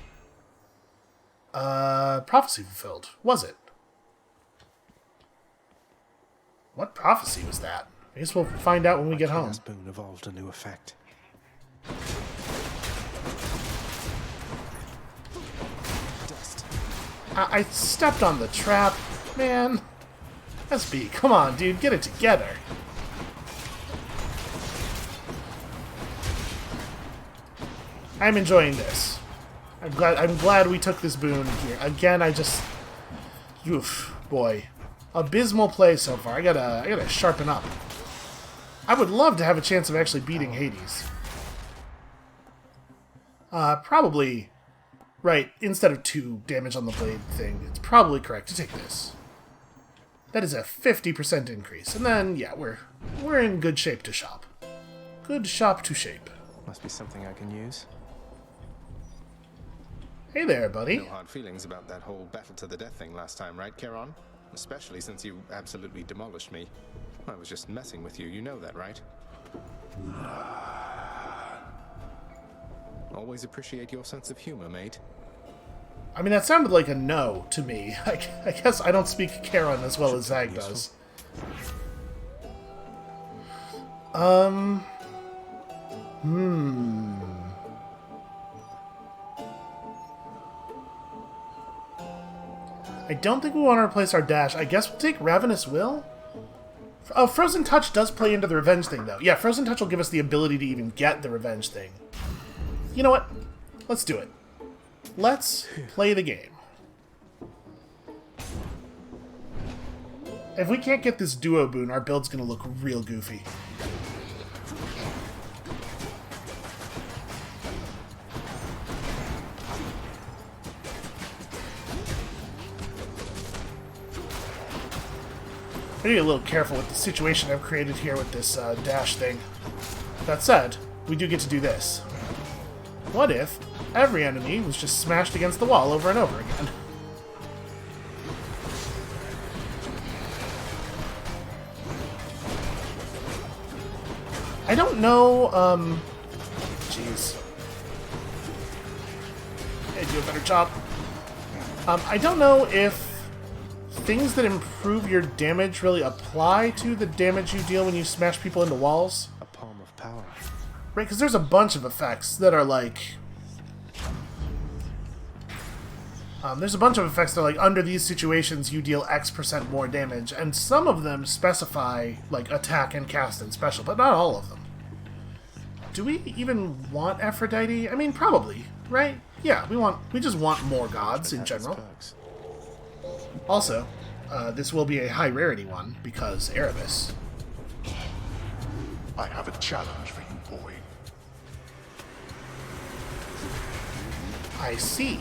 Prophecy fulfilled. Was it? What prophecy was that? I guess we'll find out when we get home. Boon evolved a new effect. Dust. I stepped on the trap, man. SB, come on, dude, get it together. I'm enjoying this. I'm glad we took this boon here. Again, oof, boy. Abysmal play so far. I gotta sharpen up. I would love to have a chance of actually beating Hades. Probably, right, instead of 2 damage on the blade thing, it's probably correct to take this. That is a 50% increase. And then, yeah, we're in good shape to shop. Good shop to shape. Must be something I can use. Hey there, buddy. No hard feelings about that whole battle to the death thing last time, right, Charon? Especially since you absolutely demolished me. I was just messing with you, you know that, right? Always appreciate your sense of humor, mate. I mean, that sounded like a no to me. I guess I don't speak Charon as well as Zag does. I don't think we want to replace our dash. I guess we'll take Ravenous Will? Oh, Frozen Touch does play into the revenge thing, though. Yeah, Frozen Touch will give us the ability to even get the revenge thing. You know what? Let's do it. Let's play the game. If we can't get this duo boon, our build's gonna look real goofy. I need to be a little careful with the situation I've created here with this dash thing. That said, we do get to do this. What if every enemy was just smashed against the wall over and over again? I don't know, jeez. I do a better job. I don't know if things that improve your damage really apply to the damage you deal when you smash people into walls. A palm of power. Right, because there's a bunch of effects that are like... there's a bunch of effects that are like, under these situations you deal X% more damage, and some of them specify, like, attack and cast and special, but not all of them. Do we even want Aphrodite? I mean, probably, right? Yeah, we just want more gods in general. Also, this will be a high rarity one, because Erebus. I have a challenge for you, boy. I see.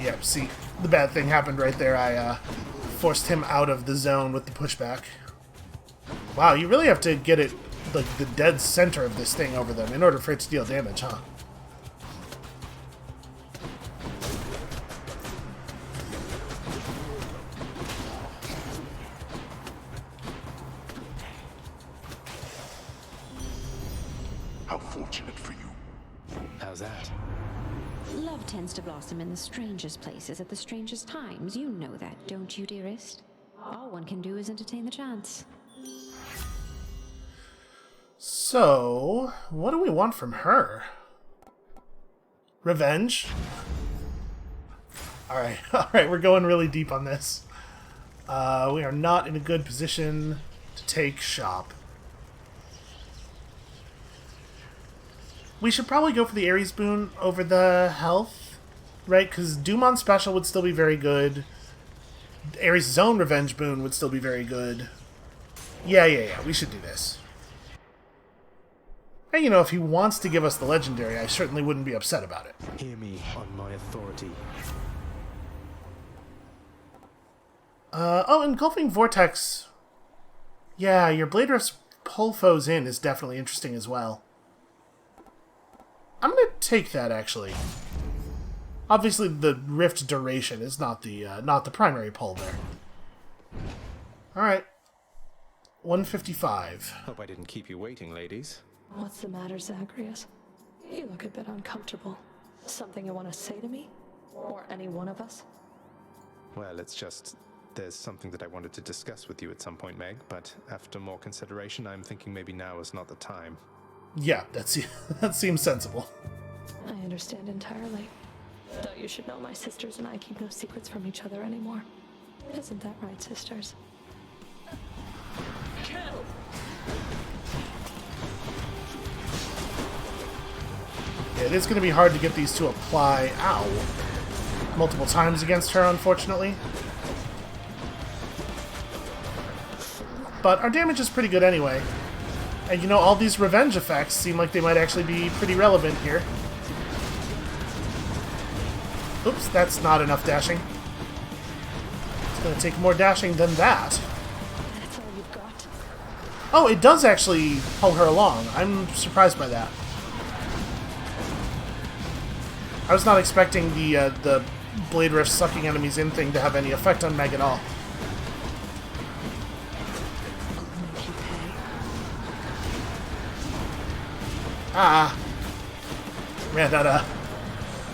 Yep, see, the bad thing happened right there. I forced him out of the zone with the pushback. Wow, you really have to get it, like, the dead center of this thing over them in order for it to deal damage, huh? How fortunate for you. How's that? Love tends to blossom in the strangest places at the strangest times. You know that, don't you, dearest? All one can do is entertain the chance. So, what do we want from her? Revenge? Alright, alright, we're going really deep on this. We are not in a good position to take shop. We should probably go for the Ares boon over the health, right? Because Doom on special would still be very good. Ares' own revenge boon would still be very good. Yeah, we should do this. And, you know, if he wants to give us the legendary, I certainly wouldn't be upset about it. Hear me on my authority. Oh, Engulfing Vortex. Yeah, your Blade Rift's pull foes in is definitely interesting as well. I'm gonna take that, actually. Obviously, the rift duration is not the primary pull there. All right, 155. Hope I didn't keep you waiting, ladies. What's the matter, Zagreus? You look a bit uncomfortable. Something you want to say to me? Or any one of us? Well, it's just... there's something that I wanted to discuss with you at some point, Meg, but after more consideration, I'm thinking maybe now is not the time. Yeah, that seems sensible. I understand entirely. Though you should know my sisters and I keep no secrets from each other anymore. Isn't that right, sisters? Kill! It is going to be hard to get these to apply, multiple times against her, unfortunately. But our damage is pretty good anyway. And you know, all these revenge effects seem like they might actually be pretty relevant here. Oops, that's not enough dashing. It's going to take more dashing than that. That's all you've got. Oh, it does actually pull her along. I'm surprised by that. I was not expecting the Blade Rift sucking enemies in thing to have any effect on Meg at all.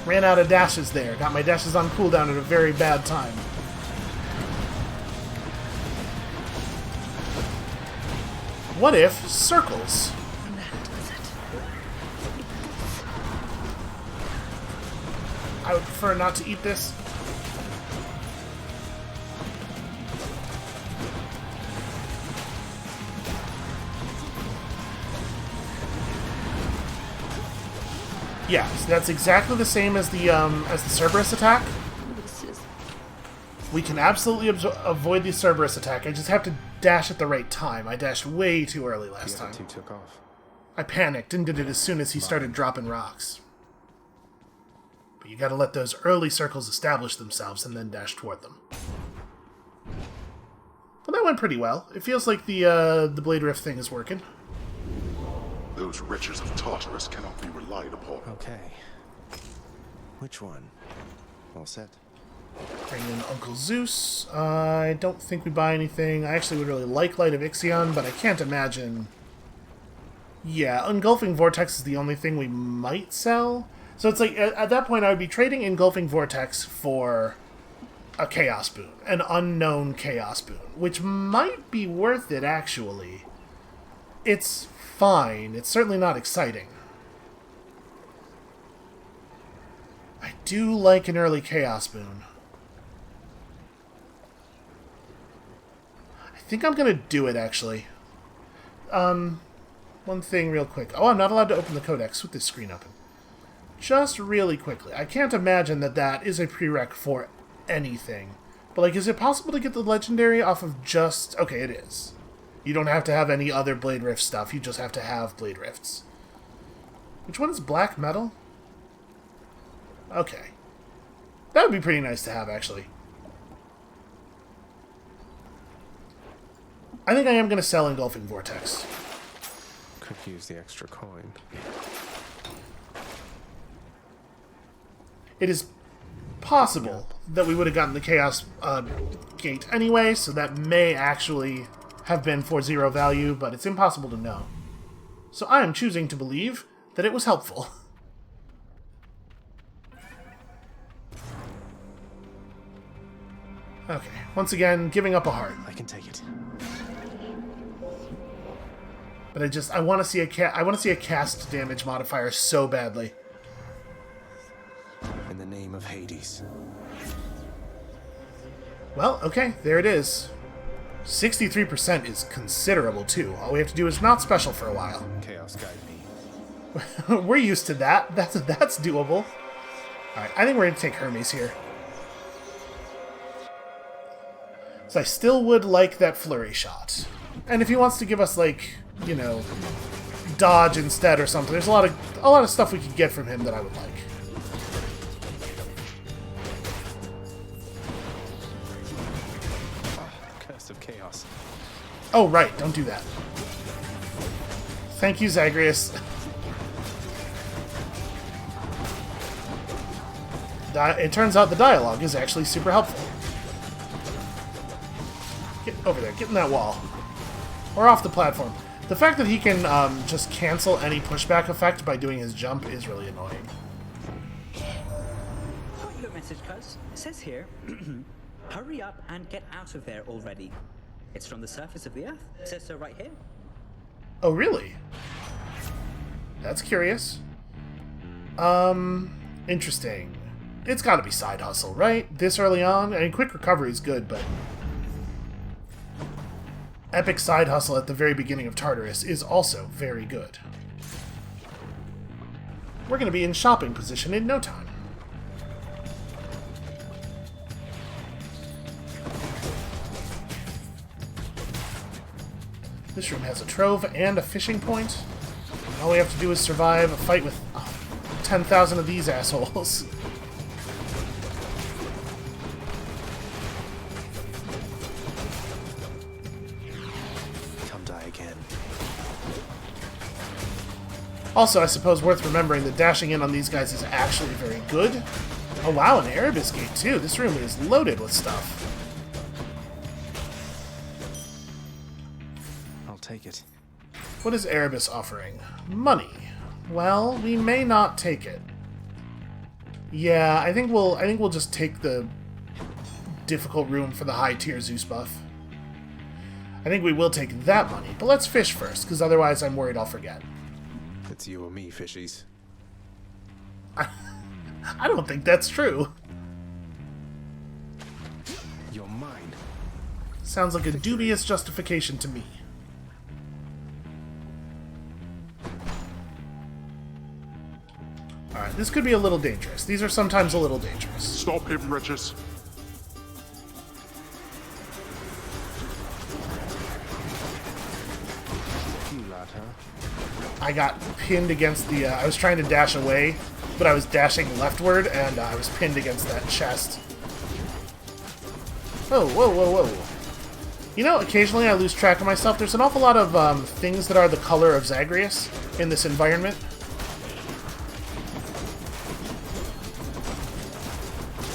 Ran out of dashes there. Got my dashes on cooldown at a very bad time. What if circles? I would prefer not to eat this. Yeah, so that's exactly the same as the Cerberus attack. We can absolutely avoid the Cerberus attack. I just have to dash at the right time. I dashed way too early last time. The other two took off. I panicked and did it as soon as he started dropping rocks. But you gotta let those early circles establish themselves and then dash toward them. Well, that went pretty well. It feels like the Blade Rift thing is working. Those wretches of Tartarus cannot be relied upon. Okay. Which one? All set. Bring in Uncle Zeus. I don't think we buy anything. I actually would really like Light of Ixion, but I can't imagine... Yeah, Engulfing Vortex is the only thing we might sell. So it's like, at that point I would be trading Engulfing Vortex for a Chaos Boon. An unknown Chaos Boon. Which might be worth it, actually. It's fine. It's certainly not exciting. I do like an early Chaos Boon. I think I'm going to do it, actually. One thing real quick. Oh, I'm not allowed to open the codex with this screen open. Just really quickly. I can't imagine that that is a prereq for anything. But, like, is it possible to get the legendary off of just... Okay, it is. You don't have to have any other Blade Rift stuff. You just have to have Blade Rifts. Which one is black metal? Okay. That would be pretty nice to have, actually. I think I am going to sell Engulfing Vortex. Could use the extra coin. It is possible that we would have gotten the Chaos Gate anyway, so that may actually have been for 0 value, but it's impossible to know. So I am choosing to believe that it was helpful. Okay, once again, giving up a heart. I can take it. But I want to see a cast damage modifier so badly. In the name of Hades. Well, okay, there it is. 63% is considerable, too. All we have to do is not special for a while. Chaos guide me. We're used to that. That's doable. Alright, I think we're going to take Hermes here. So I still would like that flurry shot. And if he wants to give us, like, you know, dodge instead or something, there's a lot of stuff we could get from him that I would like. Curse of Chaos. Oh, right, don't do that. Thank you, Zagreus. it turns out the dialogue is actually super helpful. Get over there. Get in that wall. Or off the platform. The fact that he can just cancel any pushback effect by doing his jump is really annoying. Got your message, cuz. It says here, hurry up and get out of there already. It's from the surface of the Earth. It says so right here. Oh, really? That's curious. Interesting. It's gotta be side hustle, right? This early on? I mean, quick recovery is good, but... epic side hustle at the very beginning of Tartarus is also very good. We're gonna be in shopping position in no time. This room has a trove and a fishing point. All we have to do is survive a fight with 10,000 of these assholes. Come die again. Also, I suppose worth remembering that dashing in on these guys is actually very good. Oh wow, an Erebus gate too. This room is loaded with stuff. I'll take it. What is Erebus offering? Money. Well, we may not take it. Yeah, I think we'll just take the difficult room for the high tier Zeus buff. I think we will take that money, but let's fish first, because otherwise I'm worried I'll forget. It's you or me, fishies. I don't think that's true. You're mine. Sounds like a dubious justification to me. Alright, this could be a little dangerous. These are sometimes a little dangerous. Stop him, Regis. You lot, huh? I got pinned against the... I was trying to dash away, but I was dashing leftward, and I was pinned against that chest. Oh, whoa, whoa, whoa. You know, occasionally I lose track of myself. There's an awful lot of things that are the color of Zagreus in this environment.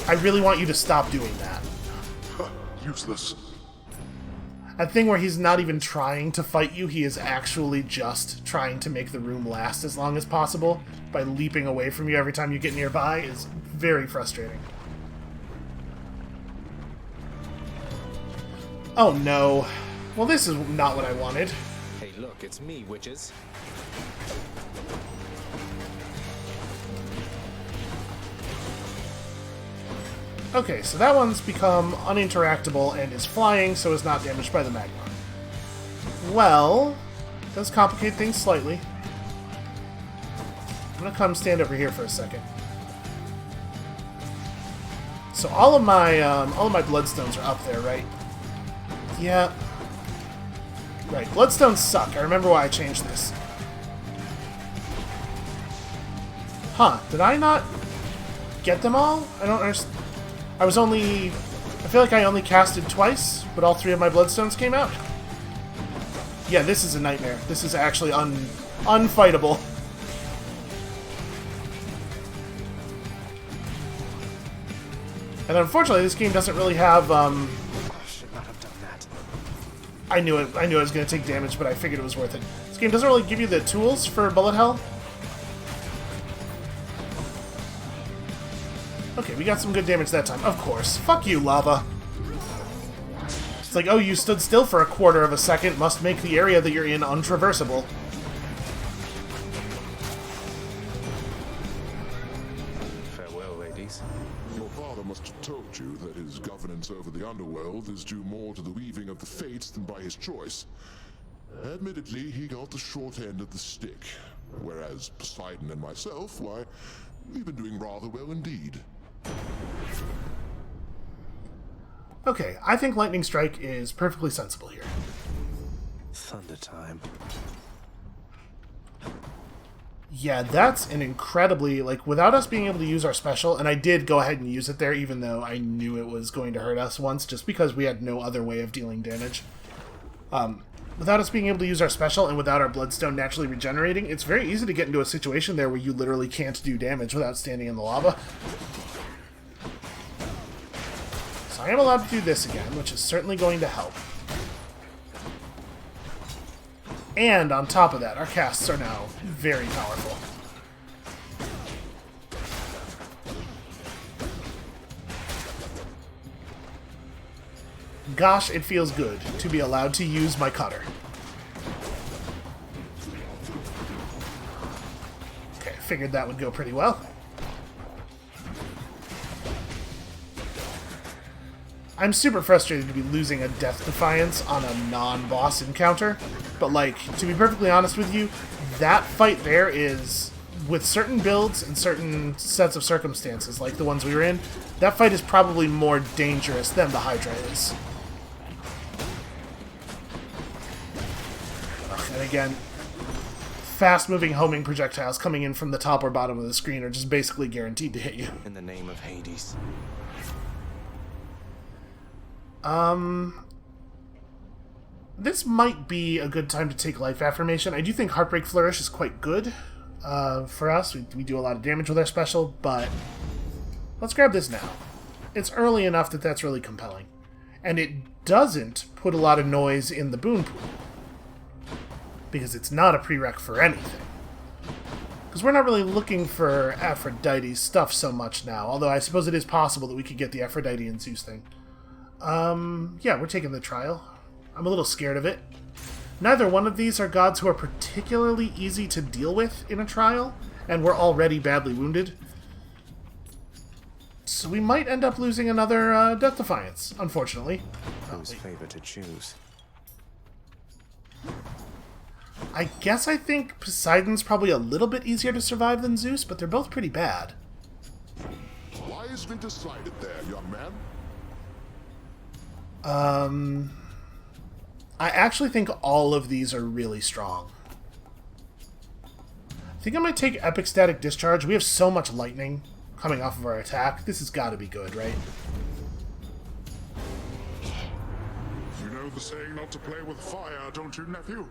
I really want you to stop doing that. Useless. A thing where he's not even trying to fight you, he is actually just trying to make the room last as long as possible by leaping away from you every time you get nearby is very frustrating. Oh no. Well, this is not what I wanted. Hey, look, it's me, witches. Okay, so that one's become uninteractable and is flying, so is not damaged by the magma. Well, does complicate things slightly. I'm gonna come stand over here for a second. So all of my bloodstones are up there, right? Yeah. Right, bloodstones suck. I remember why I changed this. Huh, did I not get them all? I don't understand. I feel like I only casted twice, but all 3 of my bloodstones came out. Yeah, this is a nightmare. This is actually unfightable. And unfortunately, this game doesn't really have, I should not have done that. I knew I was going to take damage, but I figured it was worth it. This game doesn't really give you the tools for bullet hell. Okay, we got some good damage that time. Of course. Fuck you, lava. It's like, oh, you stood still for a quarter of a second, must make the area that you're in untraversable. Farewell, ladies. Your father must have told you that his governance over the underworld is due more to the weaving of the fates than by his choice. Admittedly, he got the short end of the stick, whereas Poseidon and myself, why, we've been doing rather well indeed. Okay, I think Lightning Strike is perfectly sensible here. Thunder time. Yeah, that's an incredibly, like, without us being able to use our special, and I did go ahead and use it there even though I knew it was going to hurt us once, just because we had no other way of dealing damage. Without us being able to use our special and without our bloodstone naturally regenerating, it's very easy to get into a situation there where you literally can't do damage without standing in the lava. I am allowed to do this again, which is certainly going to help. And on top of that, our casts are now very powerful. Gosh, it feels good to be allowed to use my cutter. Okay, figured that would go pretty well. I'm super frustrated to be losing a Death Defiance on a non-boss encounter, but, like, to be perfectly honest with you, that fight there is, with certain builds and certain sets of circumstances, like the ones we were in, that fight is probably more dangerous than the Hydra is. And again, fast-moving homing projectiles coming in from the top or bottom of the screen are just basically guaranteed to hit you. In the name of Hades. This might be a good time to take Life Affirmation. I do think Heartbreak Flourish is quite good for us. We do a lot of damage with our special, but let's grab this now. It's early enough that that's really compelling. And it doesn't put a lot of noise in the boon pool, because it's not a prereq for anything. Because we're not really looking for Aphrodite's stuff so much now, although I suppose it is possible that we could get the Aphrodite and Zeus thing. Yeah, we're taking the trial. I'm a little scared of it. Neither one of these are gods who are particularly easy to deal with in a trial, and we're already badly wounded. So we might end up losing another Death Defiance, unfortunately. Whose favor to choose? I guess I think Poseidon's probably a little bit easier to survive than Zeus, but they're both pretty bad. Wisely decided there, young man. I actually think all of these are really strong. I think I might take Epic Static Discharge. We have so much lightning coming off of our attack. This has got to be good, right? You know the saying not to play with fire, don't you, nephew?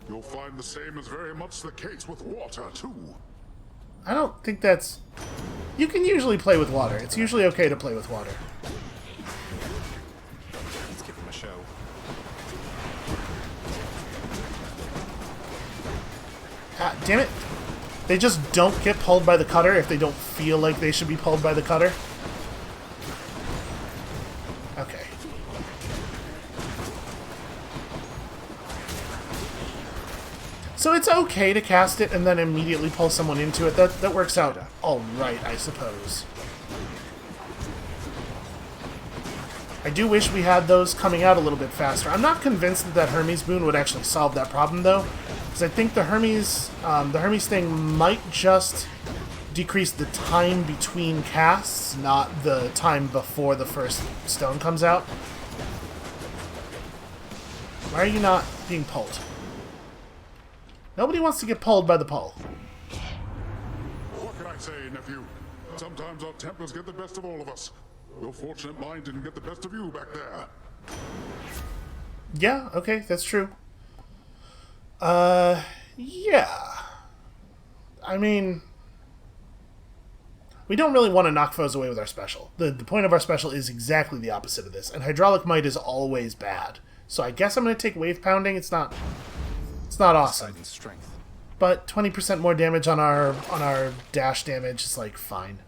You'll find the same is very much the case with water, too. I don't think that's... You can usually play with water. It's usually okay to play with water. Let's give him a show. Ah, damn it. They just don't get pulled by the cutter if they don't feel like they should be pulled by the cutter. Okay. So it's okay to cast it and then immediately pull someone into it. That works out alright, I suppose. I do wish we had those coming out a little bit faster. I'm not convinced that Hermes boon would actually solve that problem, though, because I think the Hermes thing might just decrease the time between casts, not the time before the first stone comes out. Why are you not being pulled? Nobody wants to get pulled by the pole. What can I say, nephew? Sometimes our tempers get the best of all of us. Your fortunate mind didn't get the best of you back there. Yeah, okay, that's true. Yeah. I mean, we don't really want to knock foes away with our special. The point of our special is exactly the opposite of this, and Hydraulic Might is always bad. So I guess I'm going to take Wave Pounding. It's not awesome. Strength. But 20% more damage on our dash damage is, like, fine.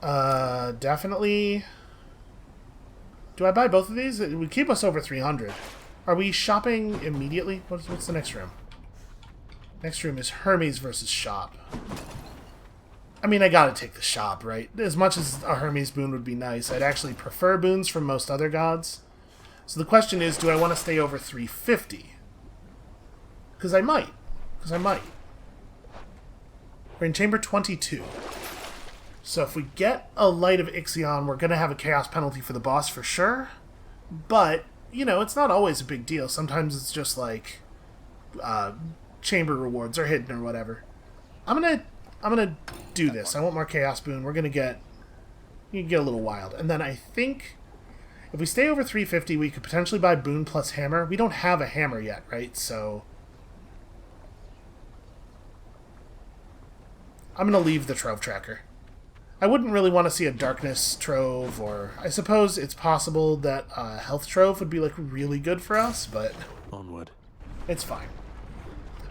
Definitely... Do I buy both of these? It would keep us over 300. Are we shopping immediately? What's the next room? Next room is Hermes versus Shop. I mean, I gotta take the Shop, right? As much as a Hermes boon would be nice, I'd actually prefer boons from most other gods. So the question is, do I want to stay over 350? Because I might. We're in Chamber 22. So if we get a Light of Ixion, we're going to have a Chaos penalty for the boss for sure. But, you know, it's not always a big deal. Sometimes it's just like chamber rewards are hidden or whatever. I'm gonna do this. I want more Chaos boon. We're going to get a little wild. And then I think if we stay over 350, we could potentially buy boon plus hammer. We don't have a hammer yet, right? So I'm going to leave the Trove Tracker. I wouldn't really want to see a darkness trove, or I suppose it's possible that a health trove would be like really good for us, but onward. It's fine.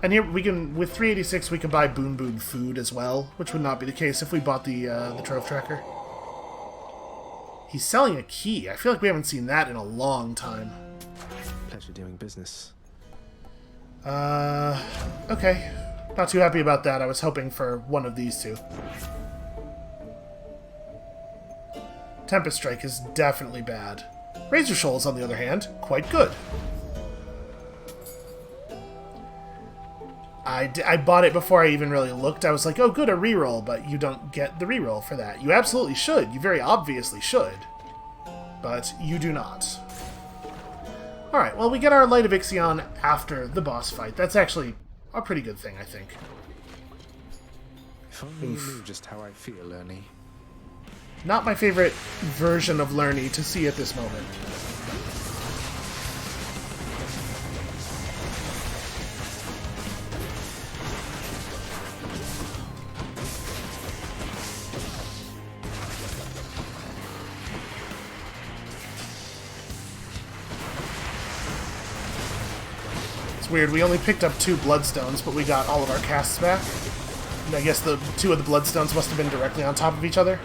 And here we can, with 386, we can buy Boon Boon food as well, which would not be the case if we bought the trove tracker. He's selling a key. I feel like we haven't seen that in a long time. Pleasure doing business. Okay. Not too happy about that. I was hoping for one of these two. Tempest Strike is definitely bad. Razor Shoals, on the other hand, quite good. I bought it before I even really looked. I was like, oh good, a reroll, but you don't get the reroll for that. You absolutely should. You very obviously should. But you do not. Alright, well we get our Light of Ixion after the boss fight. That's actually a pretty good thing, I think. If only you knew just how I feel, Ernie. Not my favorite version of Lerny to see at this moment. It's weird, we only picked up 2 Bloodstones, but we got all of our casts back. And I guess the 2 of the Bloodstones must have been directly on top of each other.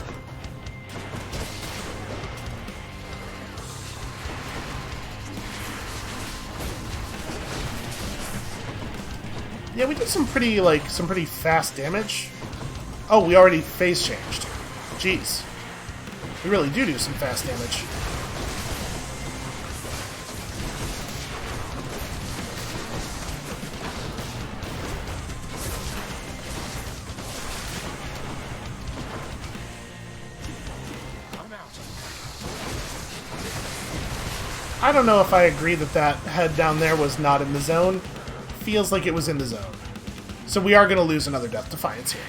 Yeah, we did some pretty fast damage. Oh, we already phase changed. Jeez. We really do some fast damage. I don't know if I agree that that head down there was not in the zone. Feels like it was in the zone. So we are going to lose another Death Defiance here.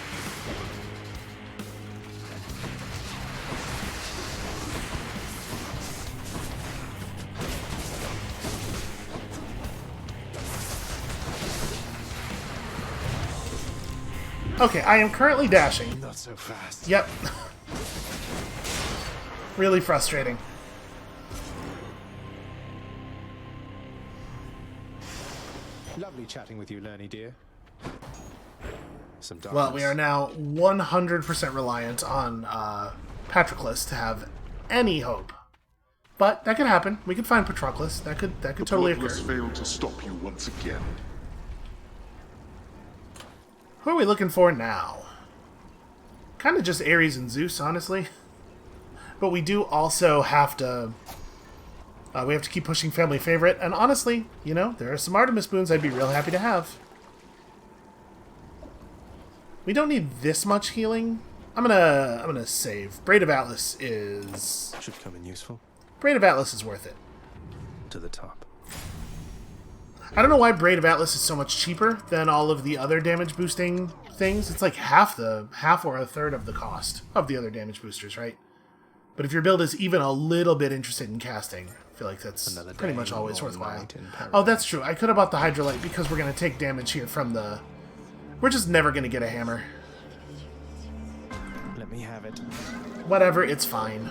Okay, I am currently dashing. Not so fast. Yep. Really frustrating. Lovely chatting with you, Lerny dear. Some darkness. Well, we are now 100% reliant on Patroclus to have any hope. But that could happen. We could find Patroclus. That could totally occur. Patroclus failed to stop you once again. Who are we looking for now? Kind of just Ares and Zeus, honestly. But we do also have to... we have to keep pushing Family Favorite, and honestly, you know, there are some Artemis boons I'd be real happy to have. We don't need this much healing. I'm gonna save. Braid of Atlas is... should come in useful. Braid of Atlas is worth it. To the top. I don't know why Braid of Atlas is so much cheaper than all of the other damage boosting things. It's like half or a third of the cost of the other damage boosters, right? But if your build is even a little bit interested in casting, I feel like that's pretty much always worthwhile. Oh, that's true. I could have bought the Hydrolite because we're going to take damage here from the... We're just never going to get a hammer. Let me have it. Whatever, it's fine.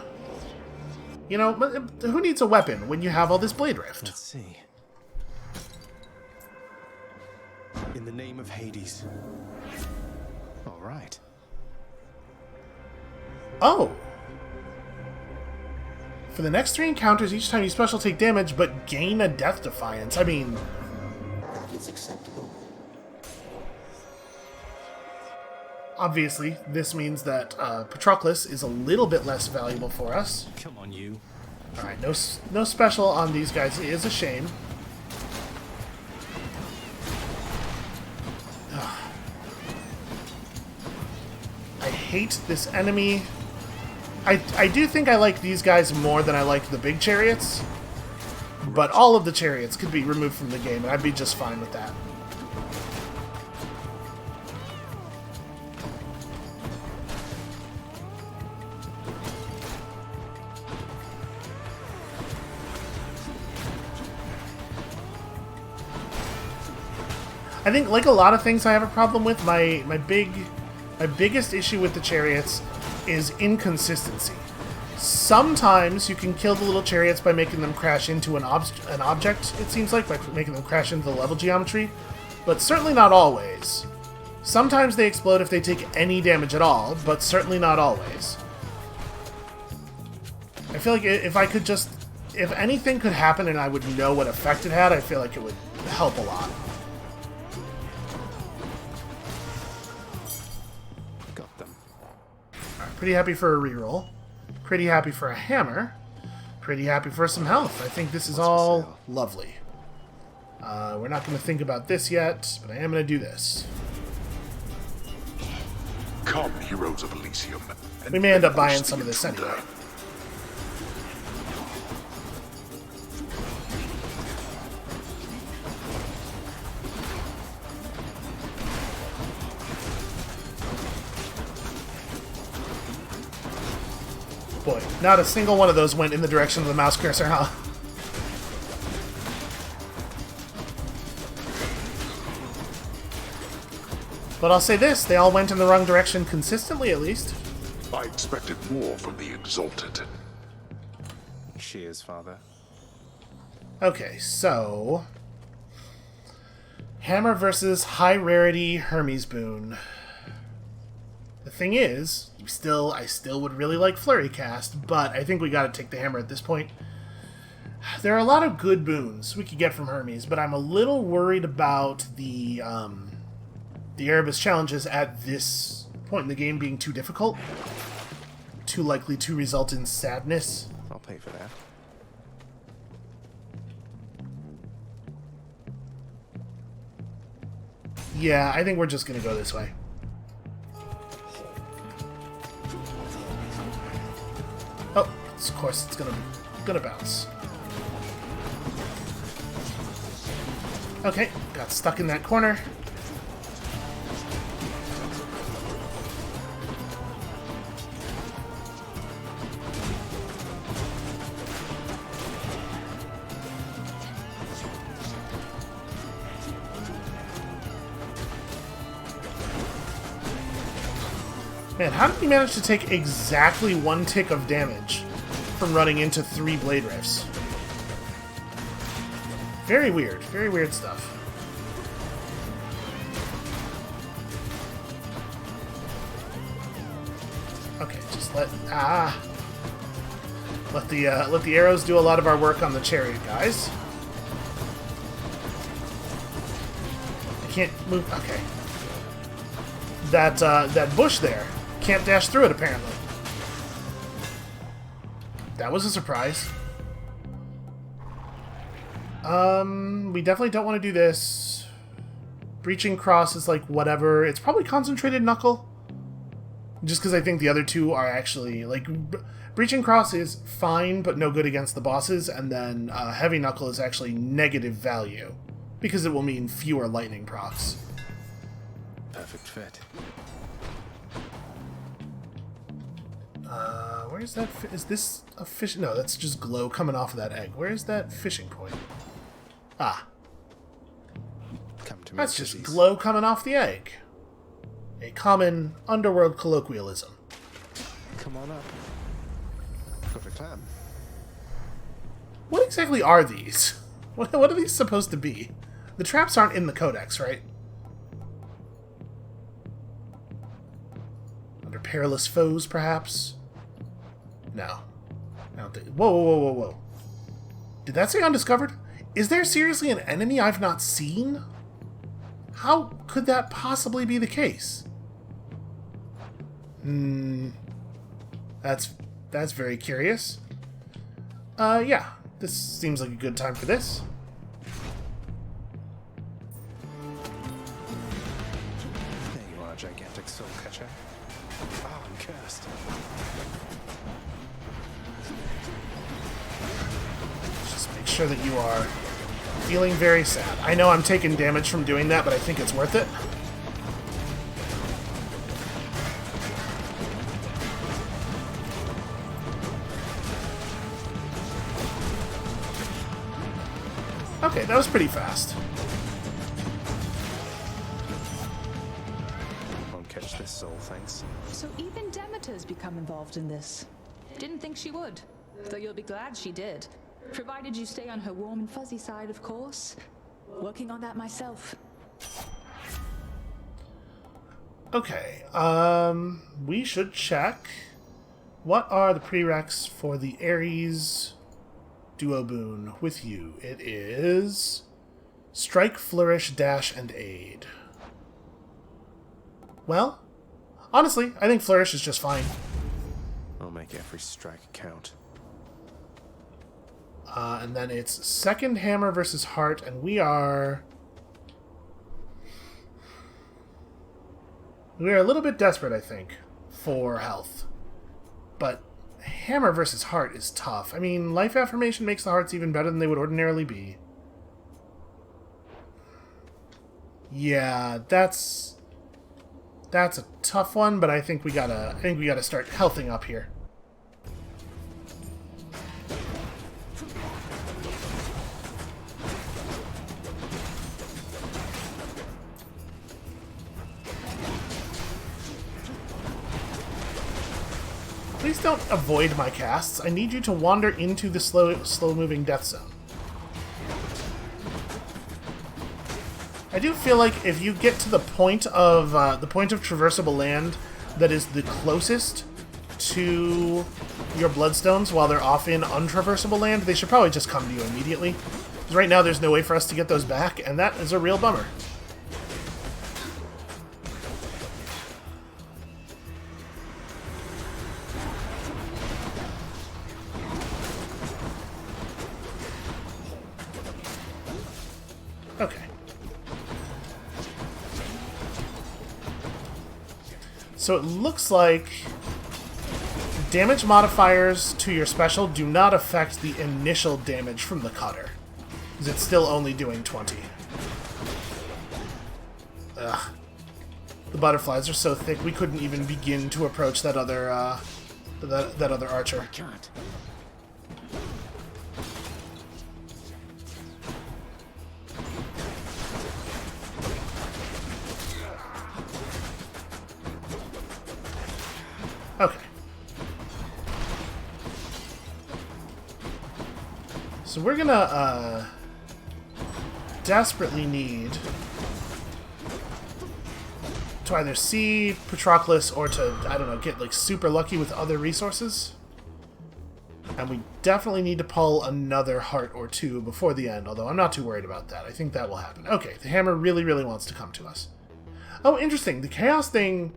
You know, who needs a weapon when you have all this Blade Rift? Let's see. In the name of Hades. All right. Oh! For the next 3 encounters, each time you special take damage, but gain a Death Defiance. I mean... It's acceptable. Obviously, this means that Patroclus is a little bit less valuable for us. Come on, you. Alright, no special on these guys. It is a shame. Ugh. I hate this enemy. I do think I like these guys more than I like the big chariots, but all of the chariots could be removed from the game, and I'd be just fine with that. I think, like a lot of things I have a problem with, my big My biggest issue with the chariots is inconsistency. Sometimes you can kill the little chariots by making them crash into an object, it seems like, by making them crash into the level geometry, but certainly not always. Sometimes they explode if they take any damage at all, but certainly not always. I feel like if I could just... If anything could happen and I would know what effect it had, I feel like it would help a lot. Got them. Pretty happy for a reroll. Pretty happy for a hammer. Pretty happy for some health. I think this is all lovely. We're not going to think about this yet, but I am going to do this. Come, heroes of Elysium. We may end up buying some of this anyway. Boy, not a single one of those went in the direction of the mouse cursor, huh? But I'll say this, they all went in the wrong direction consistently, at least. I expected more from the Exalted. Cheers, Father. Okay, so... Hammer versus high rarity Hermes boon. The thing is, I still would really like Flurry Cast, but I think we gotta take the hammer at this point. There are a lot of good boons we could get from Hermes, but I'm a little worried about the Erebus challenges at this point in the game being too difficult. Too likely to result in sadness. I'll pay for that. Yeah, I think we're just gonna go this way. Oh, of course it's gonna bounce. Okay, got stuck in that corner. Man, how did he manage to take exactly one tick of damage from running into 3 blade rifts? Very weird stuff. Okay, just let the arrows do a lot of our work on the chariot guys. I can't move. Okay, that bush there. Can't dash through it, apparently. That was a surprise. We definitely don't want to do this. Breaching Cross is like whatever. It's probably Concentrated Knuckle. Just because I think the other two are actually, like... Breaching Cross is fine, but no good against the bosses, and then Heavy Knuckle is actually negative value. Because it will mean fewer lightning procs. Perfect fit. Where's that? Is this a fish? No, that's just glow coming off of that egg. Where's that fishing point? Ah. Come to me, that's just glow coming off the egg. A common underworld colloquialism. Come on up. Perfect time. What exactly are these? What are these supposed to be? The traps aren't in the codex, right? Under perilous foes, perhaps? No. I don't think... Whoa. Did that say undiscovered? Is there seriously an enemy I've not seen? How could that possibly be the case? That's very curious. Yeah. This seems like a good time for this. There you are, gigantic soul catcher. Oh, I'm cursed. Just make sure that you are feeling very sad. I know I'm taking damage from doing that, but I think it's worth it. Okay, that was pretty fast. Won't catch this. this soul, thanks. So even Demeter's become involved in this. Didn't think she would, though you'll be glad she did. Provided you stay on her warm and fuzzy side, of course. Working on that myself. Okay, we should check. What are the prereqs for the Ares duo boon with you? It is strike, flourish, dash, and aid. Well, honestly, I think flourish is just fine. I'll make every strike count. And then it's second hammer versus heart, and we are a little bit desperate, I think, for health. But hammer versus heart is tough. I mean, life affirmation makes the hearts even better than they would ordinarily be. Yeah, that's a tough one, but I think we gotta start healthing up here. Please don't avoid my casts. I need you to wander into the slow-moving death zone. I do feel like if you get to the point of traversable land that is the closest to your bloodstones while they're off in untraversable land, they should probably just come to you immediately. Because right now there's no way for us to get those back, and that is a real bummer. Okay. So it looks like damage modifiers to your special do not affect the initial damage from the cutter, because it's still only doing 20. Ugh. The butterflies are so thick we couldn't even begin to approach that other that other archer. Okay. So we're gonna desperately need to either see Patroclus or to, I don't know, get like super lucky with other resources. And we definitely need to pull another heart or two before the end, although I'm not too worried about that. I think that will happen. Okay, the hammer really, really wants to come to us. Oh, interesting. The chaos thing,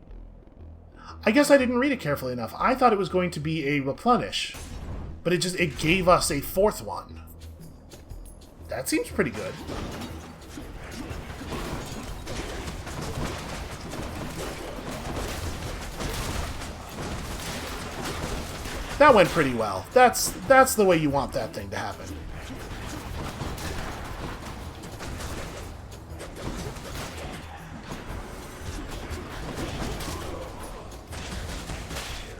I guess I didn't read it carefully enough. I thought it was going to be a replenish, but it gave us a fourth one. That seems pretty good. That went pretty well. That's the way you want that thing to happen.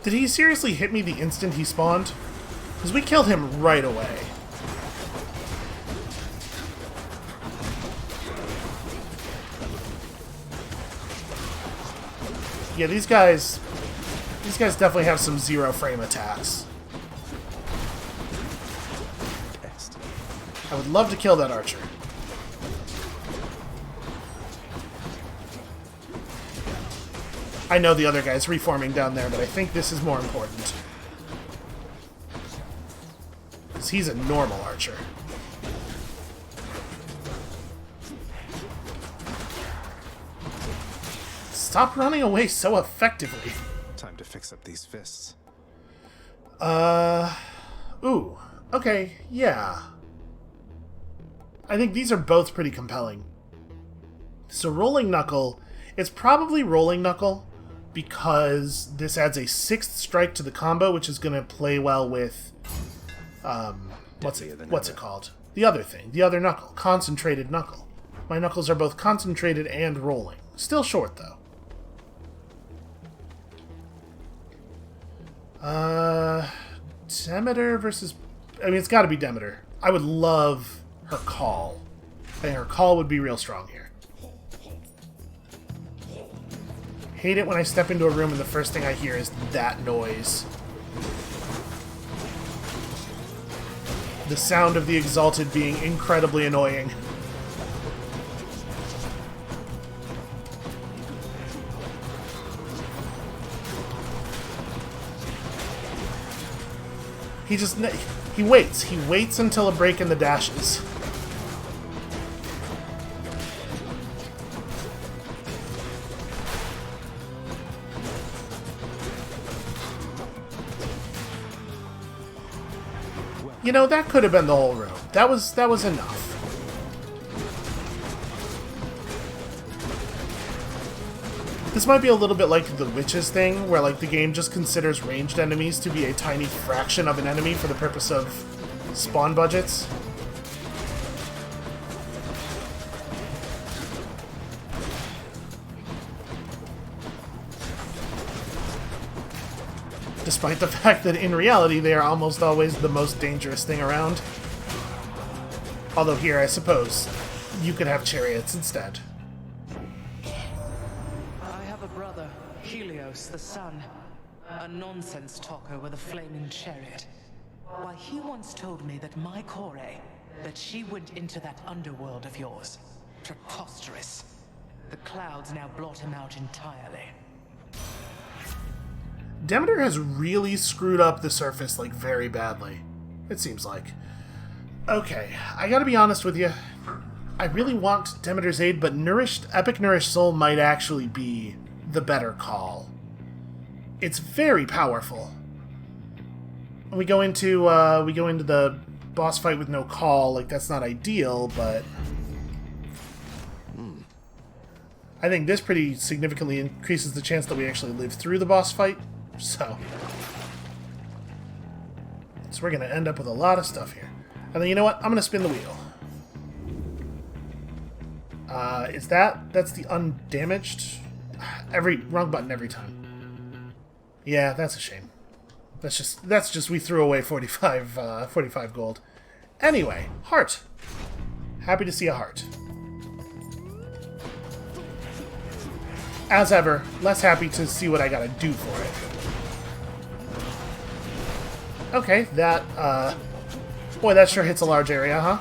Did he seriously hit me the instant he spawned? Because we killed him right away. Yeah, these guys definitely have some zero frame attacks. I would love to kill that archer. I know the other guy's reforming down there, but I think this is more important. Because he's a normal archer. Stop running away so effectively. Time to fix up these fists. Ooh. Okay, yeah. I think these are both pretty compelling. So Rolling Knuckle, it's probably Rolling Knuckle because this adds a 6th strike to the combo, which is going to play well with, what's it called? The other thing, the other knuckle, Concentrated Knuckle. My knuckles are both concentrated and rolling. Still short, though. Demeter versus... I mean, it's got to be Demeter. I would love her call. I think her call would be real strong here. Hate it when I step into a room and the first thing I hear is that noise. The sound of the Exalted being incredibly annoying. He waits. He waits until a break in the dashes. You know, that could have been the whole room. That was enough. This might be a little bit like the Witches thing, where like the game just considers ranged enemies to be a tiny fraction of an enemy for the purpose of spawn budgets. Despite the fact that in reality they are almost always the most dangerous thing around. Although here, I suppose, you could have chariots instead. I have a brother, Helios the Sun, a nonsense talker with a flaming chariot. Why, he once told me that my Kore, that she went into that underworld of yours. Preposterous. The clouds now blot him out entirely. Demeter has really screwed up the surface, like, very badly. It seems like. Okay, I gotta be honest with you. I really want Demeter's aid, but Epic Nourished Soul might actually be the better call. It's very powerful. We go into the boss fight with no call, like, that's not ideal, but I think this pretty significantly increases the chance that we actually live through the boss fight. So we're going to end up with a lot of stuff here. And then, you know what? I'm going to spin the wheel. That's the undamaged? Wrong button every time. Yeah, that's a shame. That's just we threw away 45 gold. Anyway, heart. Happy to see a heart. As ever, less happy to see what I gotta do for it. Okay, that, boy, that sure hits a large area, huh?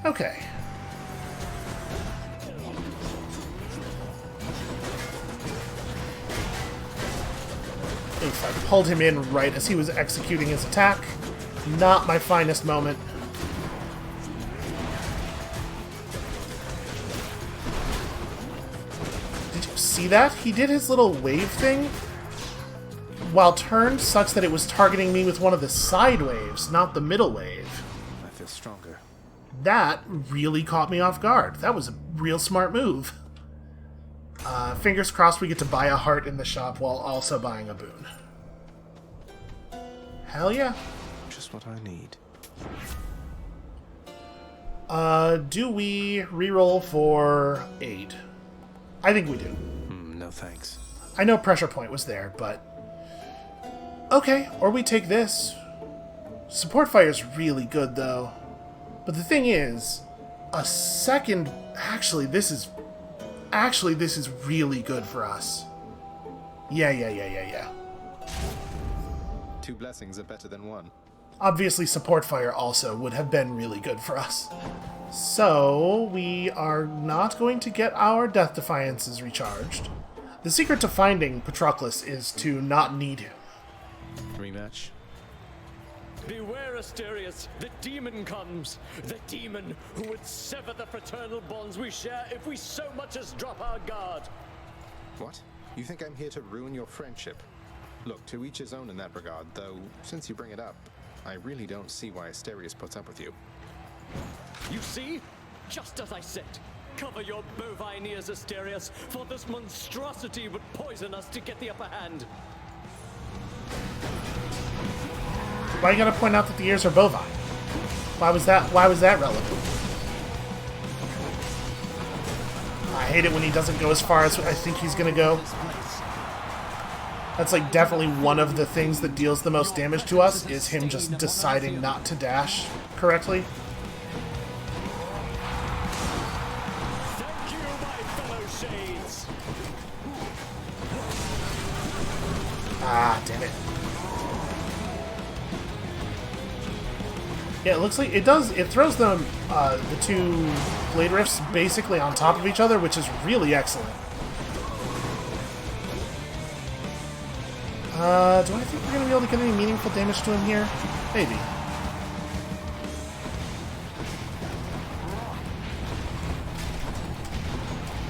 Okay. Oof, I pulled him in right as he was executing his attack. Not my finest moment. Did you see that? He did his little wave thing. While turned, such that it was targeting me with one of the side waves, not the middle wave. I feel stronger. That really caught me off guard. That was a real smart move. Fingers crossed we get to buy a heart in the shop while also buying a boon. Hell yeah. Just what I need. Do we reroll for aid? I think we do. No thanks. I know pressure point was there, but... Okay, or we take this. Support fire's really good, though. But the thing is, a second... Actually, this is really good for us. Yeah. 2 blessings are better than 1. Obviously, support fire also would have been really good for us. So, we are not going to get our Death Defiances recharged. The secret to finding Patroclus is to not need him. Rematch? Beware, Asterius! The demon comes! The demon who would sever the fraternal bonds we share if we so much as drop our guard! What? You think I'm here to ruin your friendship? Look, to each his own in that regard, though, since you bring it up, I really don't see why Asterius puts up with you. You see? Just as I said! Cover your bovine ears, Asterius, for this monstrosity would poison us to get the upper hand! Why you gotta point out that the ears are bovine? Why was that relevant? I hate it when he doesn't go as far as I think he's gonna go. That's like definitely one of the things that deals the most damage to us, is him just deciding not to dash correctly. Thank you, my fellow shades. Ah, damn it. Yeah, it looks like it does. It throws them, the two blade rifts basically on top of each other, which is really excellent. Do I think we're going to be able to get any meaningful damage to him here? Maybe.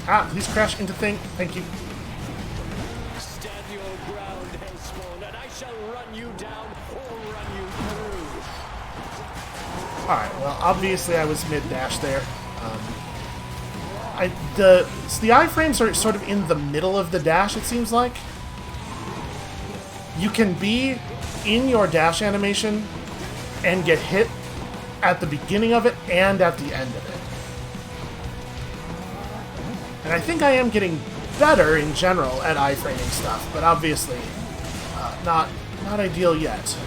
Ah, please crash into thing. Thank you. Stand your ground, Hellspawn, and I shall run you down or run you through. Alright, well, obviously I was mid-dash there. So the iframes are sort of in the middle of the dash, it seems like. You can be in your dash animation and get hit at the beginning of it and at the end of it. And I think I am getting better in general at iframing stuff, but obviously not ideal yet.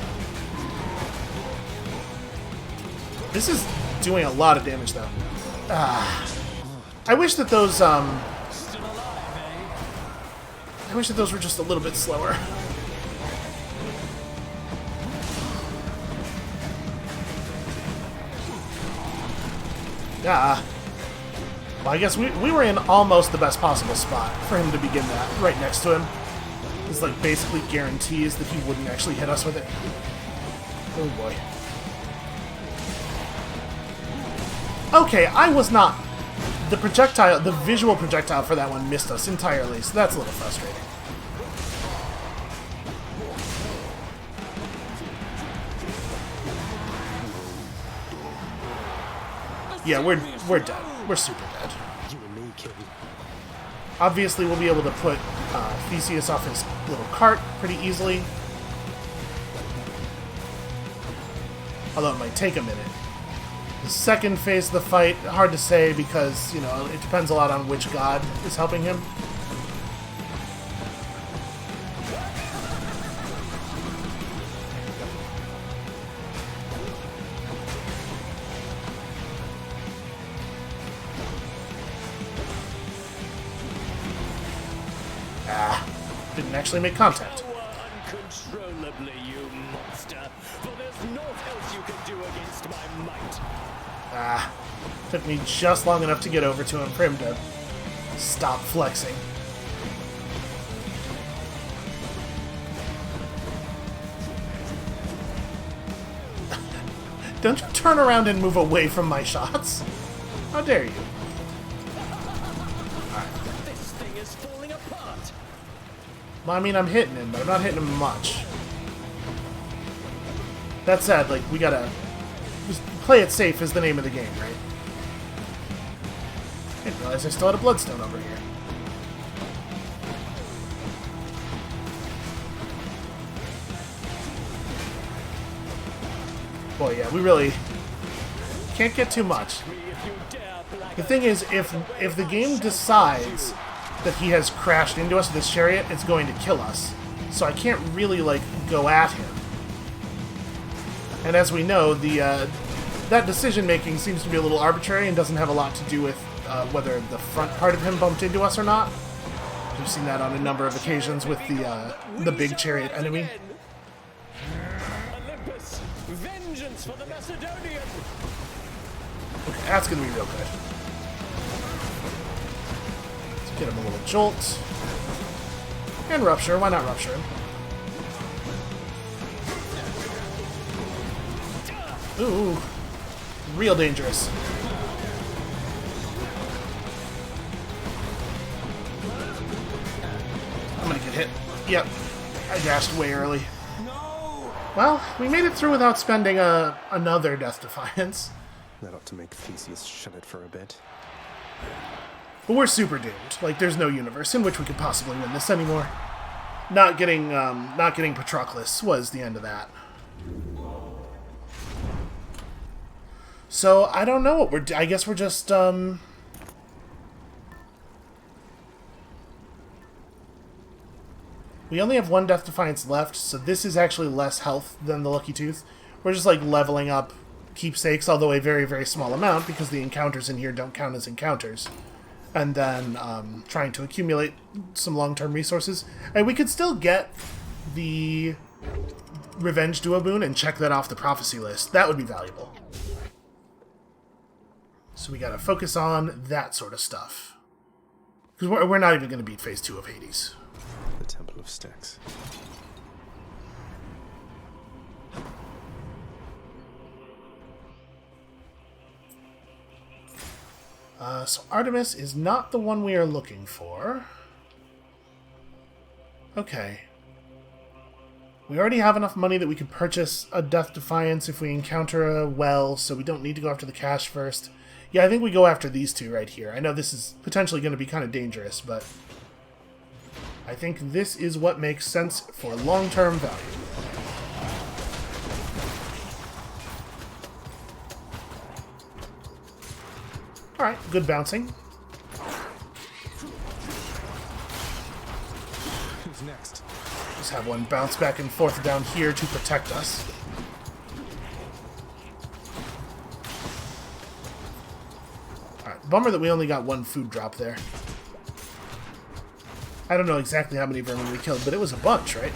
This is doing a lot of damage, though. I wish that those I wish that those were just a little bit slower. Yeah. Well, I guess we were in almost the best possible spot for him to begin that, right next to him. This, like, basically guarantees that he wouldn't actually hit us with it. Oh, boy. Okay, I was not... The projectile, the visual projectile for that one missed us entirely, so that's a little frustrating. Yeah, we're dead. We're super dead. Obviously, we'll be able to put Theseus off his little cart pretty easily. Although it might take a minute. The second phase of the fight, hard to say because, you know, it depends a lot on which god is helping him. Didn't actually make contact. Uncontrollably, you monster, for there's naught else you can do against my might. Took me just long enough to get over to him for him to stop flexing. Don't you turn around and move away from my shots? How dare you? This thing is falling apart. Well, I mean, I'm hitting him, but I'm not hitting him much. That said, like, we gotta... Just play it safe is the name of the game, right? I didn't realize I still had a bloodstone over here. Boy, yeah, we really can't get too much. The thing is, if the game decides that he has crashed into us with his chariot, it's going to kill us. So I can't really, like, go at him. And as we know, that decision-making seems to be a little arbitrary and doesn't have a lot to do with whether the front part of him bumped into us or not. We've seen that on a number of occasions with the big chariot enemy. Olympus, vengeance for the Macedonian. Okay, that's gonna be real good. Let's get him a little jolt. And rupture, why not rupture him? Ooh, real dangerous. I'm gonna get hit. Yep, I dashed way early. Well, we made it through without spending another Death Defiance. That ought to make Theseus shut it for a bit. But we're super doomed. Like, there's no universe in which we could possibly win this anymore. Not getting Patroclus was the end of that. So, I don't know what I guess we're just, We only have one Death Defiance left, so this is actually less health than the Lucky Tooth. We're just, like, leveling up keepsakes, although a very, very small amount, because the encounters in here don't count as encounters. And then trying to accumulate some long-term resources. And we could still get the Revenge Duo Boon and check that off the prophecy list. That would be valuable. So we gotta focus on that sort of stuff. Because we're not even gonna beat Phase 2 of Hades. The Temple of Styx. So Artemis is not the one we are looking for. Okay. We already have enough money that we could purchase a Death Defiance if we encounter a well, so we don't need to go after the cash first. Yeah, I think we go after these two right here. I know this is potentially going to be kind of dangerous, but I think this is what makes sense for long-term value. Alright, good bouncing. Who's next? Just have one bounce back and forth down here to protect us. Alright, bummer that we only got one food drop there. I don't know exactly how many vermin we killed, but it was a bunch, right?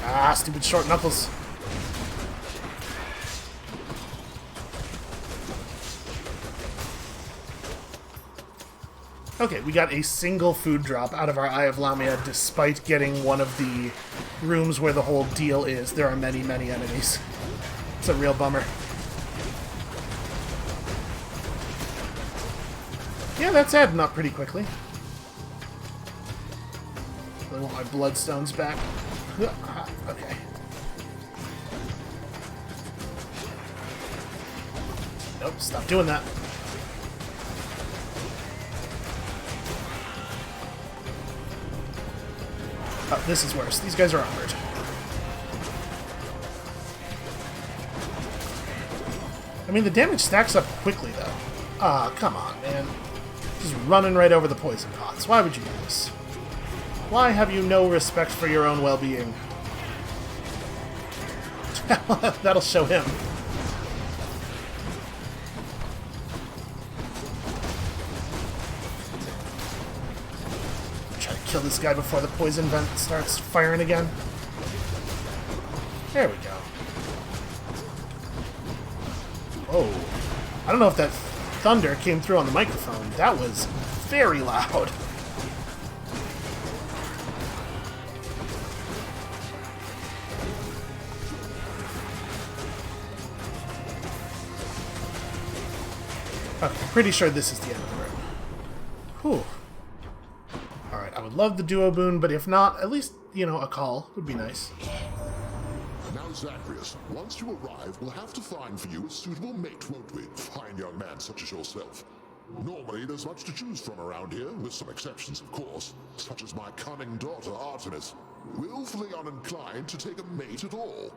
Ah, stupid short knuckles. Okay, we got a single food drop out of our Eye of Lamia, despite getting one of the rooms where the whole deal is. There are many, many enemies. It's a real bummer. Yeah, that's adding up pretty quickly. I want my bloodstones back. Okay. Nope, stop doing that. Oh, this is worse. These guys are armored. I mean, the damage stacks up quickly, though. Ah, come on, man. Just running right over the poison pots. Why would you do this? Why have you no respect for your own well-being? That'll show him. Kill this guy before the poison vent starts firing again. There we go. Whoa. I don't know if that thunder came through on the microphone. That was very loud. Okay, pretty sure this is the end of the room. Whew. I would love the duo boon, but if not, at least, you know, a call would be nice. Now, Zagreus, once you arrive, we'll have to find for you a suitable mate, won't we? Fine young man such as yourself. Normally, there's much to choose from around here, with some exceptions, of course, such as my cunning daughter, Artemis, willfully uninclined to take a mate at all.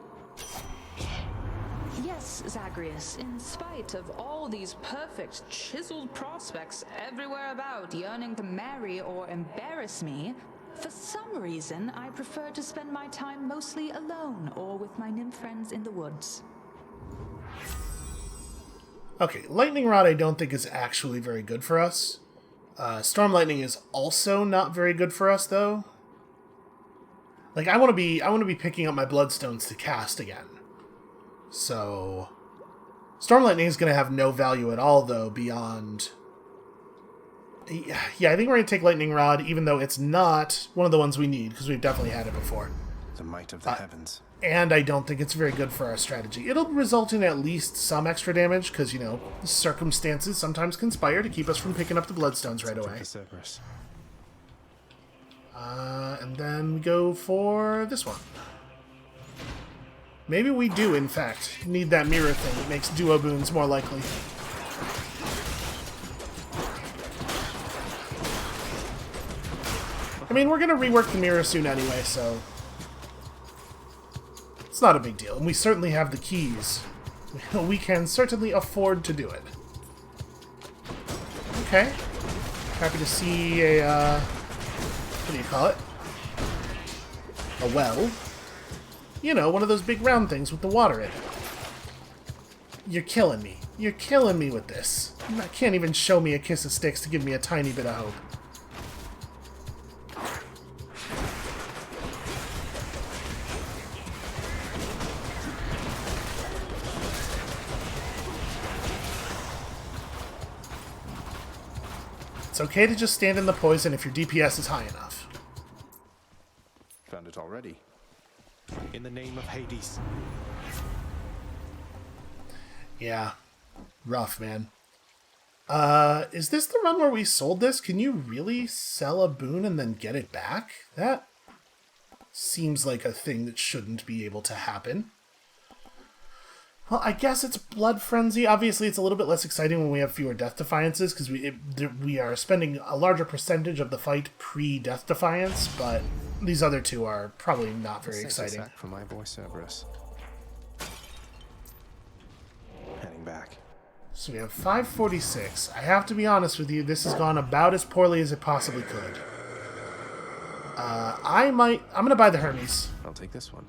Yes, Zagreus, in spite of all these perfect, chiseled prospects everywhere about yearning to marry or embarrass me, for some reason I prefer to spend my time mostly alone or with my nymph friends in the woods. Okay, Lightning Rod I don't think is actually very good for us. Storm Lightning is also not very good for us, though. Like, I want to be picking up my Bloodstones to cast again. So, Storm Lightning is going to have no value at all, though, beyond... Yeah, I think we're going to take Lightning Rod, even though it's not one of the ones we need, because we've definitely had it before. The might of the heavens. And I don't think it's very good for our strategy. It'll result in at least some extra damage, because, you know, circumstances sometimes conspire to keep us from picking up the Bloodstones right away. And then we go for this one. Maybe we do, in fact, need that mirror thing that makes duo boons more likely. I mean, we're going to rework the mirror soon anyway, so... It's not a big deal, and we certainly have the keys. We can certainly afford to do it. Okay. Happy to see a what do you call it? A well. You know, one of those big round things with the water in it. You're killing me. You're killing me with this. I can't even show me a kiss of sticks to give me a tiny bit of hope. It's okay to just stand in the poison if your DPS is high enough. Found it already. In the name of Hades. Yeah. Rough, man. Is this the run where we sold this? Can you really sell a boon and then get it back? That seems like a thing that shouldn't be able to happen. Well, I guess it's Blood Frenzy. Obviously, it's a little bit less exciting when we have fewer Death Defiances, because we are spending a larger percentage of the fight pre-Death Defiance, but these other two are probably not very exciting. For my voice, EREBUS. Heading back. So we have 546. I have to be honest with you, this has gone about as poorly as it possibly could. I'm gonna buy the Hermes. I'll take this one.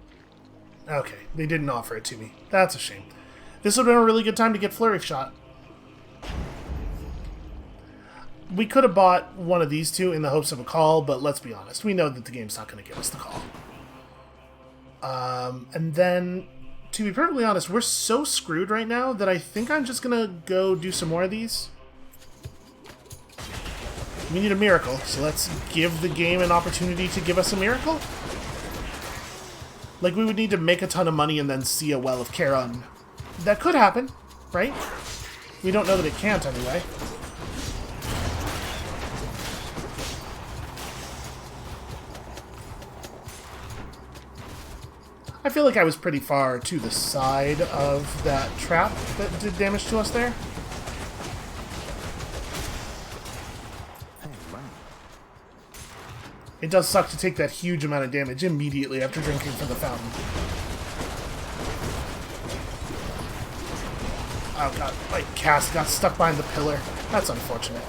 Okay, they didn't offer it to me. That's a shame. This would have been a really good time to get Flurry Shot. We could have bought one of these two in the hopes of a call, but let's be honest. We know that the game's not going to give us the call. And then, to be perfectly honest, we're so screwed right now that I think I'm just going to go do some more of these. We need a miracle, so let's give the game an opportunity to give us a miracle. Like, we would need to make a ton of money and then see a Well of Charon. That could happen, right? We don't know that it can't, anyway. I feel like I was pretty far to the side of that trap that did damage to us there. It does suck to take that huge amount of damage immediately after drinking from the fountain. Oh god, my cast got stuck behind the pillar. That's unfortunate.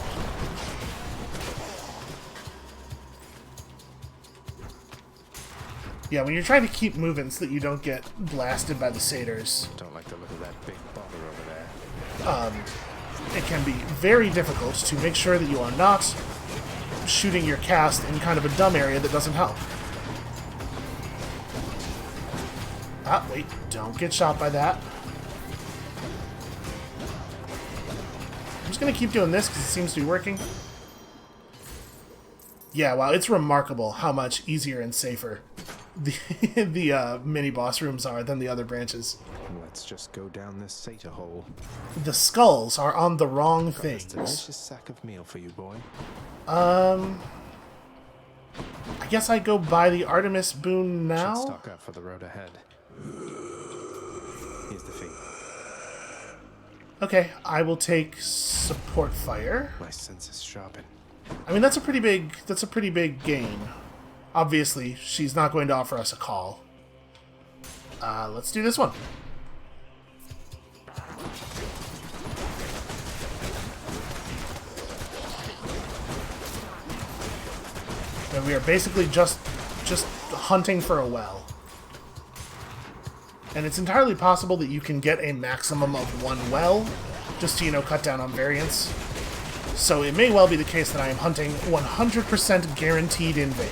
Yeah, when you're trying to keep moving so that you don't get blasted by the satyrs. Don't like the look of that big bother over there. It can be very difficult to make sure that you are not shooting your cast in kind of a dumb area that doesn't help. Ah, wait, don't get shot by that. I'm just gonna keep doing this because it seems to be working. Yeah, wow, it's remarkable how much easier and safer the mini-boss rooms are than the other branches. Let's just go down this satyr hole. The skulls are on the wrong things. Got a delicious sack of meal for you, boy. I guess I go buy the Artemis boon now? Should stock up for the road ahead. Here's the fee. Okay, I will take support fire. My senses sharpen. I mean, that's a pretty big gain. Obviously, she's not going to offer us a call. Let's do this one. And we are basically just hunting for a well. And it's entirely possible that you can get a maximum of one well, just to, you know, cut down on variance. So it may well be the case that I am hunting 100% guaranteed in vain.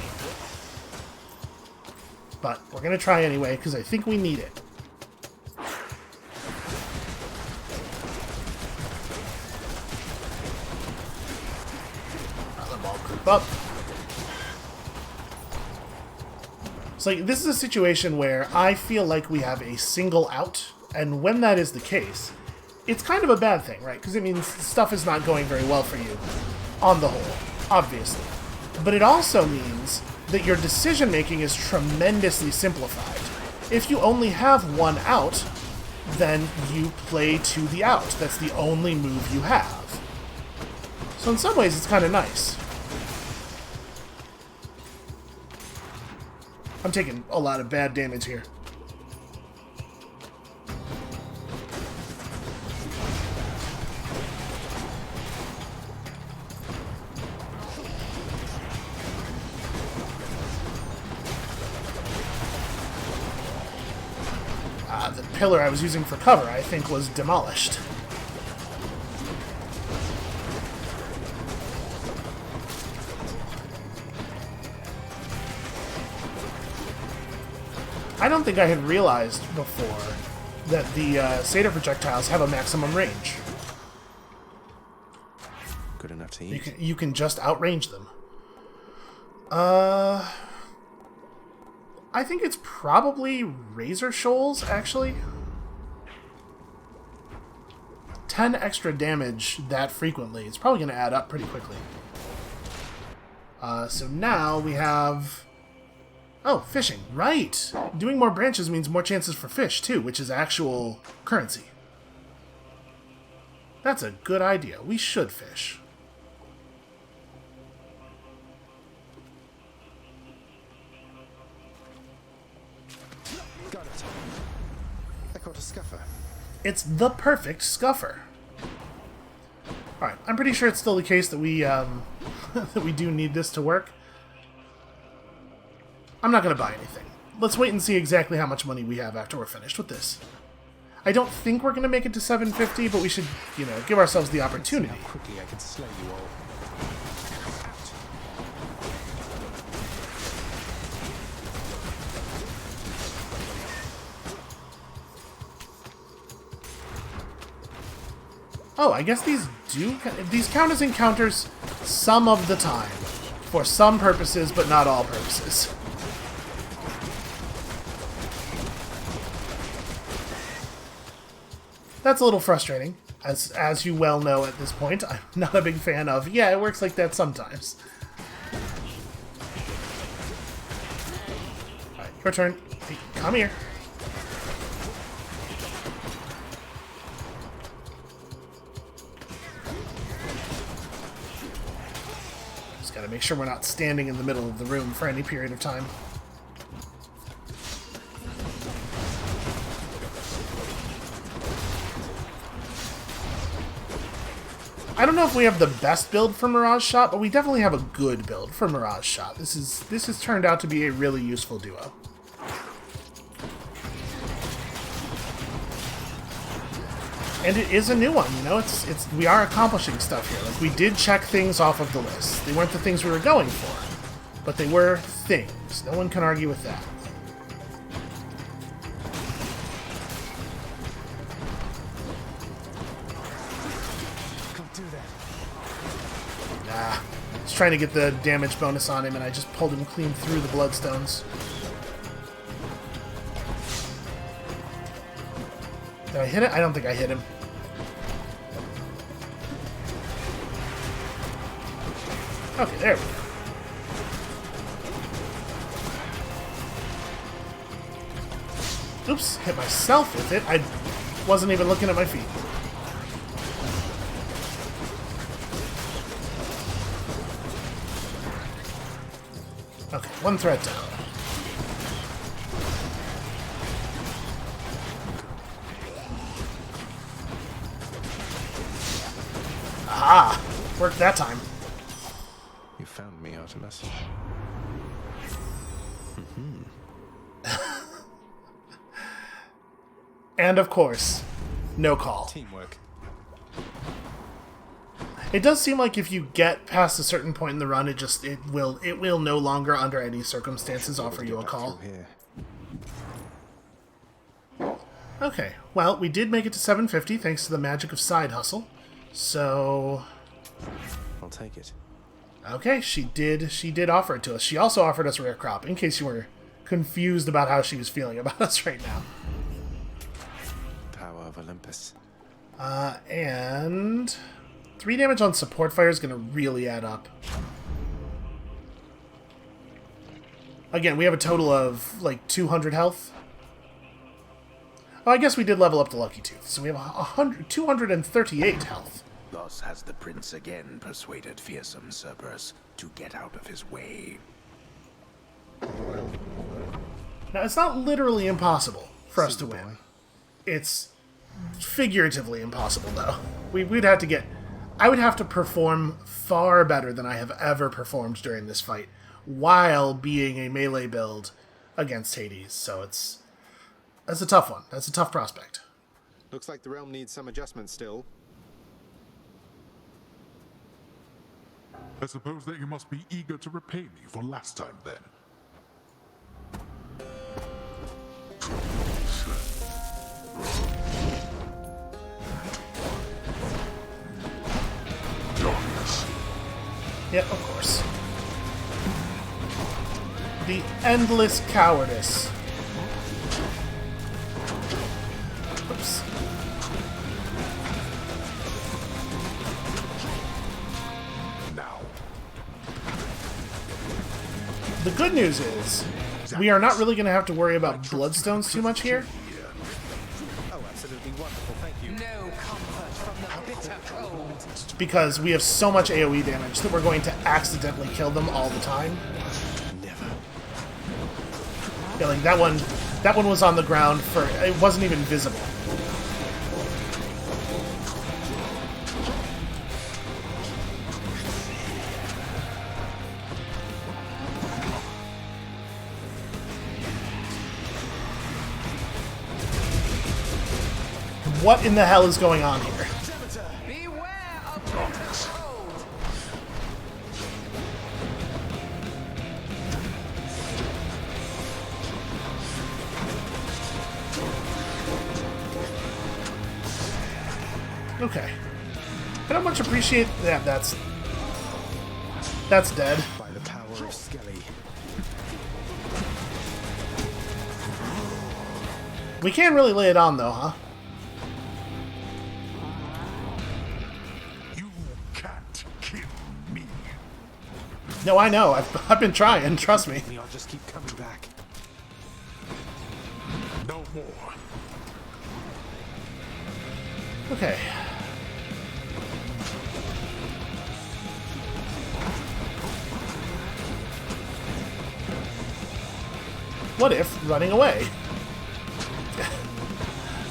But we're going to try anyway, because I think we need it. Let them all group up. So this is a situation where I feel like we have a single out, and when that is the case, it's kind of a bad thing, right? Because it means stuff is not going very well for you, on the whole, obviously. But it also means that your decision-making is tremendously simplified. If you only have one out, then you play to the out. That's the only move you have. So in some ways, it's kind of nice. I'm taking a lot of bad damage here. the pillar I was using for cover, I think, was demolished. I don't think I had realized before that the Satyr projectiles have a maximum range. Good enough to eat. You can just outrange them. I think it's probably Razor Shoals, actually. 10 extra damage that frequently. It's probably going to add up pretty quickly. So now we have... Oh, fishing. Right! Doing more branches means more chances for fish, too, which is actual currency. That's a good idea. We should fish. Got it. I caught a scuffer. It's the perfect scuffer. Alright, I'm pretty sure it's still the case that we, that we do need this to work. I'm not going to buy anything. Let's wait and see exactly how much money we have after we're finished with this. I don't think we're going to make it to 750, but we should, you know, give ourselves the opportunity. How quickly I can slay you all. Oh, I guess these count as encounters some of the time. For some purposes, but not all purposes. That's a little frustrating, as you well know at this point. I'm not a big fan of, yeah, it works like that sometimes. Alright, your turn. Hey, come here. Just gotta make sure we're not standing in the middle of the room for any period of time. I don't know if we have the best build for Mirage Shot, but we definitely have a good build for Mirage Shot. This has turned out to be a really useful duo. And it is a new one, you know, we are accomplishing stuff here. Like, we did check things off of the list. They weren't the things we were going for, but they were things. No one can argue with that. Trying to get the damage bonus on him, and I just pulled him clean through the bloodstones. Did I hit it? I don't think I hit him. Okay, there we go. Oops, hit myself with it. I wasn't even looking at my feet. Okay, one threat down. Ah! Worked that time. You found me, Artemis. And of course, no call. Teamwork. It does seem like if you get past a certain point in the run, it will no longer, under any circumstances, offer you a call. Okay, well, we did make it to 750 thanks to the magic of Side Hustle. So I'll take it. Okay, she did offer it to us. She also offered us Rare Crop, in case you were confused about how she was feeling about us right now. Power of Olympus. And 3 damage on support fire is going to really add up. Again, we have a total of, like, 200 health. Oh, I guess we did level up to Lucky Tooth, so we have 238 health. Thus has the prince again persuaded fearsome Cerberus to get out of his way. Now, it's not literally impossible for us to win. It's figuratively impossible, though. We'd have to get... I would have to perform far better than I have ever performed during this fight, while being a melee build against Hades, so it's... That's a tough one. That's a tough prospect. Looks like the realm needs some adjustment still. I suppose that you must be eager to repay me for last time, then. Darkness. Yep, of course. The endless cowardice. Oops. Now. The good news is, we are not really going to have to worry about bloodstones too much here. Oh, absolutely wonderful, thank you. No comfort from the bitter cold. Because we have so much AoE damage that we're going to accidentally kill them all the time. Never. Yeah, like that one was on the ground for, it wasn't even visible. What in the hell is going on here? Beware of winter's cold. Okay. I don't much appreciate that. That's dead. By the power of Skelly. We can't really lay it on though, huh? You can't kill me. No, I know. I've been trying. Trust me. I'll just keep coming back. No more. Okay. What if running away?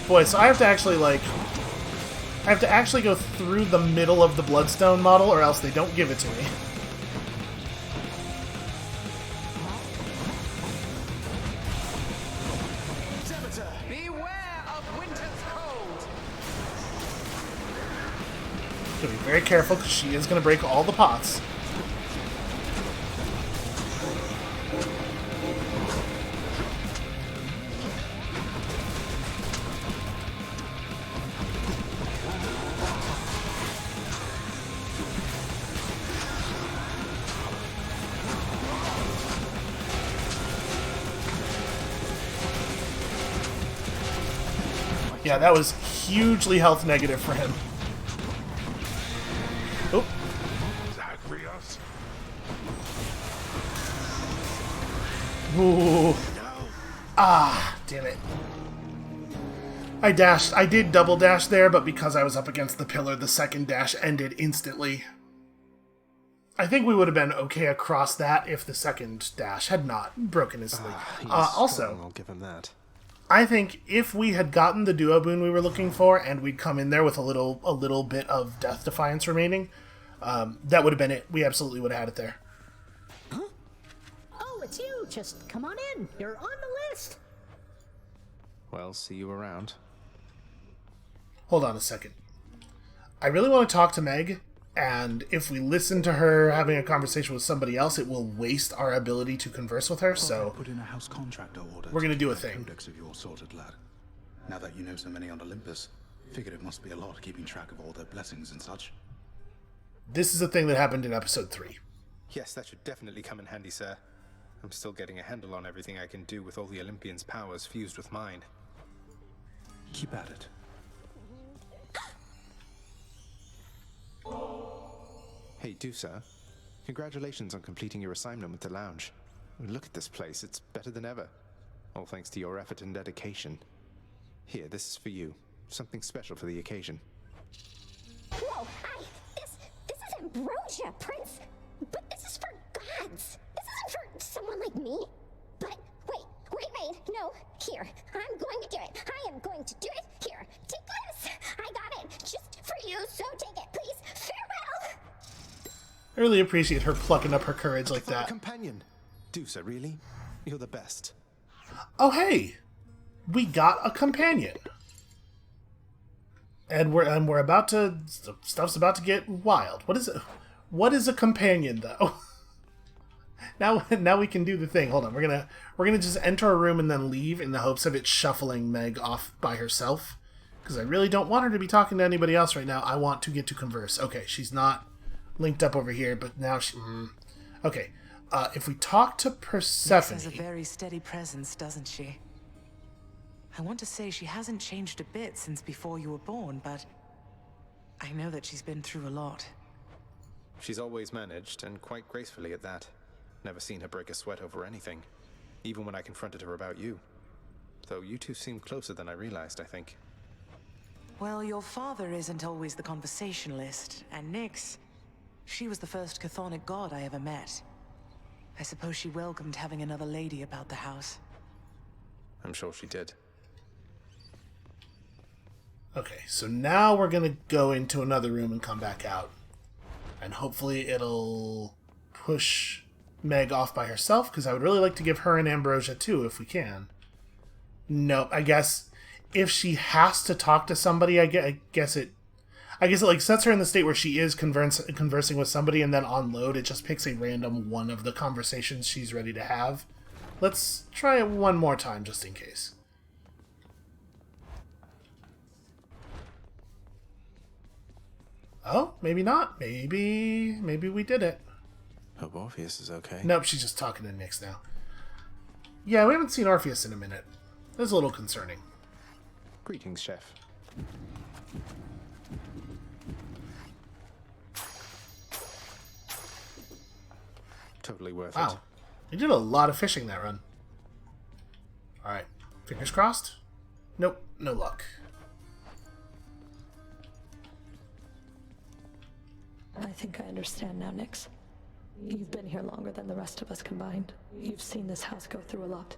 Boy, so I have to actually, like... I have to actually go through the middle of the Bloodstone model, or else they don't give it to me. Beware of winter's cold. Gotta be very careful, because she is going to break all the pots. Yeah, that was hugely health negative for him. Oop. Zagreus. Ooh. Ah, damn it. I dashed. I did double dash there, but because I was up against the pillar, the second dash ended instantly. I think we would have been okay across that if the second dash had not broken his sleep. Also, I'll give him that. I think if we had gotten the duo boon we were looking for, and we'd come in there with a little bit of Death Defiance remaining, that would have been it. We absolutely would have had it there. Huh? Oh, it's you. Just come on in. You're on the list. Well, see you around. Hold on a second. I really want to talk to Meg, and if we listen to her having a conversation with somebody else, it will waste our ability to converse with her, so Put in a house contractor order. we're going to do a thing. Codex of your sorted, lad. Now that you know so many on Olympus, figured it must be a lot keeping track of all their blessings and such. This is a thing that happened in episode 3. Yes, that should definitely come in handy, sir. I'm still getting a handle on everything I can do with all the Olympians' powers fused with mine. Keep at it. Hey, Dusa. Congratulations on completing your assignment with the lounge. Look at this place, it's better than ever. All thanks to your effort and dedication. Here, this is for you. Something special for the occasion. Whoa, this is ambrosia, Prince. But this is for gods. This isn't for someone like me. But wait, no, here. I'm going to do it. I am going to do it. Here, take this. I got it. Just for you, so take it, please. Farewell. I really appreciate her plucking up her courage like that. Companion. Dusa, really? You're the best. Oh, hey! we got a companion. And we're about to... Stuff's about to get wild. What is it? What is a companion, though? Now we can do the thing. Hold on. We're gonna just enter a room and then leave in the hopes of it shuffling Meg off by herself. Because I really don't want her to be talking to anybody else right now. I want to get to converse. Okay, she's not linked up over here, but now she... Okay. If we talk to Persephone... She has a very steady presence, doesn't she? I want to say she hasn't changed a bit since before you were born, but I know that she's been through a lot. She's always managed, and quite gracefully at that. Never seen her break a sweat over anything, even when I confronted her about you. Though you two seem closer than I realized, I think. Well, your father isn't always the conversationalist, and Nyx, she was the first chthonic god I ever met. I suppose she welcomed having another lady about the house. I'm sure she did. Okay, so now we're gonna go into another room and come back out. And hopefully it'll push Meg off by herself, because I would really like to give her an ambrosia too, if we can. No, I guess if she has to talk to somebody, I guess it like sets her in the state where she is conversing with somebody, and then on load it just picks a random one of the conversations she's ready to have. Let's try it one more time, just in case. Oh, maybe not. Maybe we did it. Hope Orpheus is okay. Nope, she's just talking to Nyx now. Yeah, we haven't seen Orpheus in a minute. That's a little concerning. Greetings, Chef. Totally worth it. Wow. You did a lot of fishing that run. Alright. Fingers crossed? Nope, no luck. I think I understand now, Nyx. You've been here longer than the rest of us combined. You've seen this house go through a lot.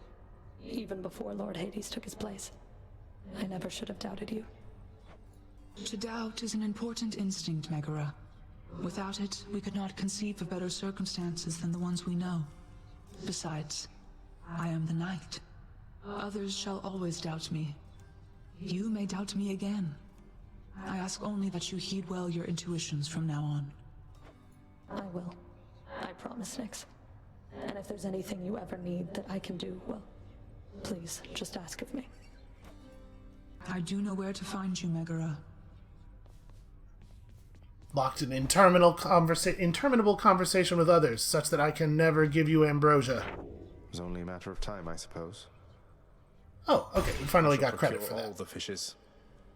Even before Lord Hades took his place. I never should have doubted you. To doubt is an important instinct, Megara. Without it, we could not conceive of better circumstances than the ones we know. Besides, I am the knight. Others shall always doubt me. You may doubt me again. I ask only that you heed well your intuitions from now on. I will. I promise, Nyx. And if there's anything you ever need that I can do, well, please, just ask of me. I do know where to find you, Megara. Locked in interminable conversation with others, such that I can never give you ambrosia. It was only a matter of time, I suppose. Oh, okay. We finally got credit for that. All the fishes.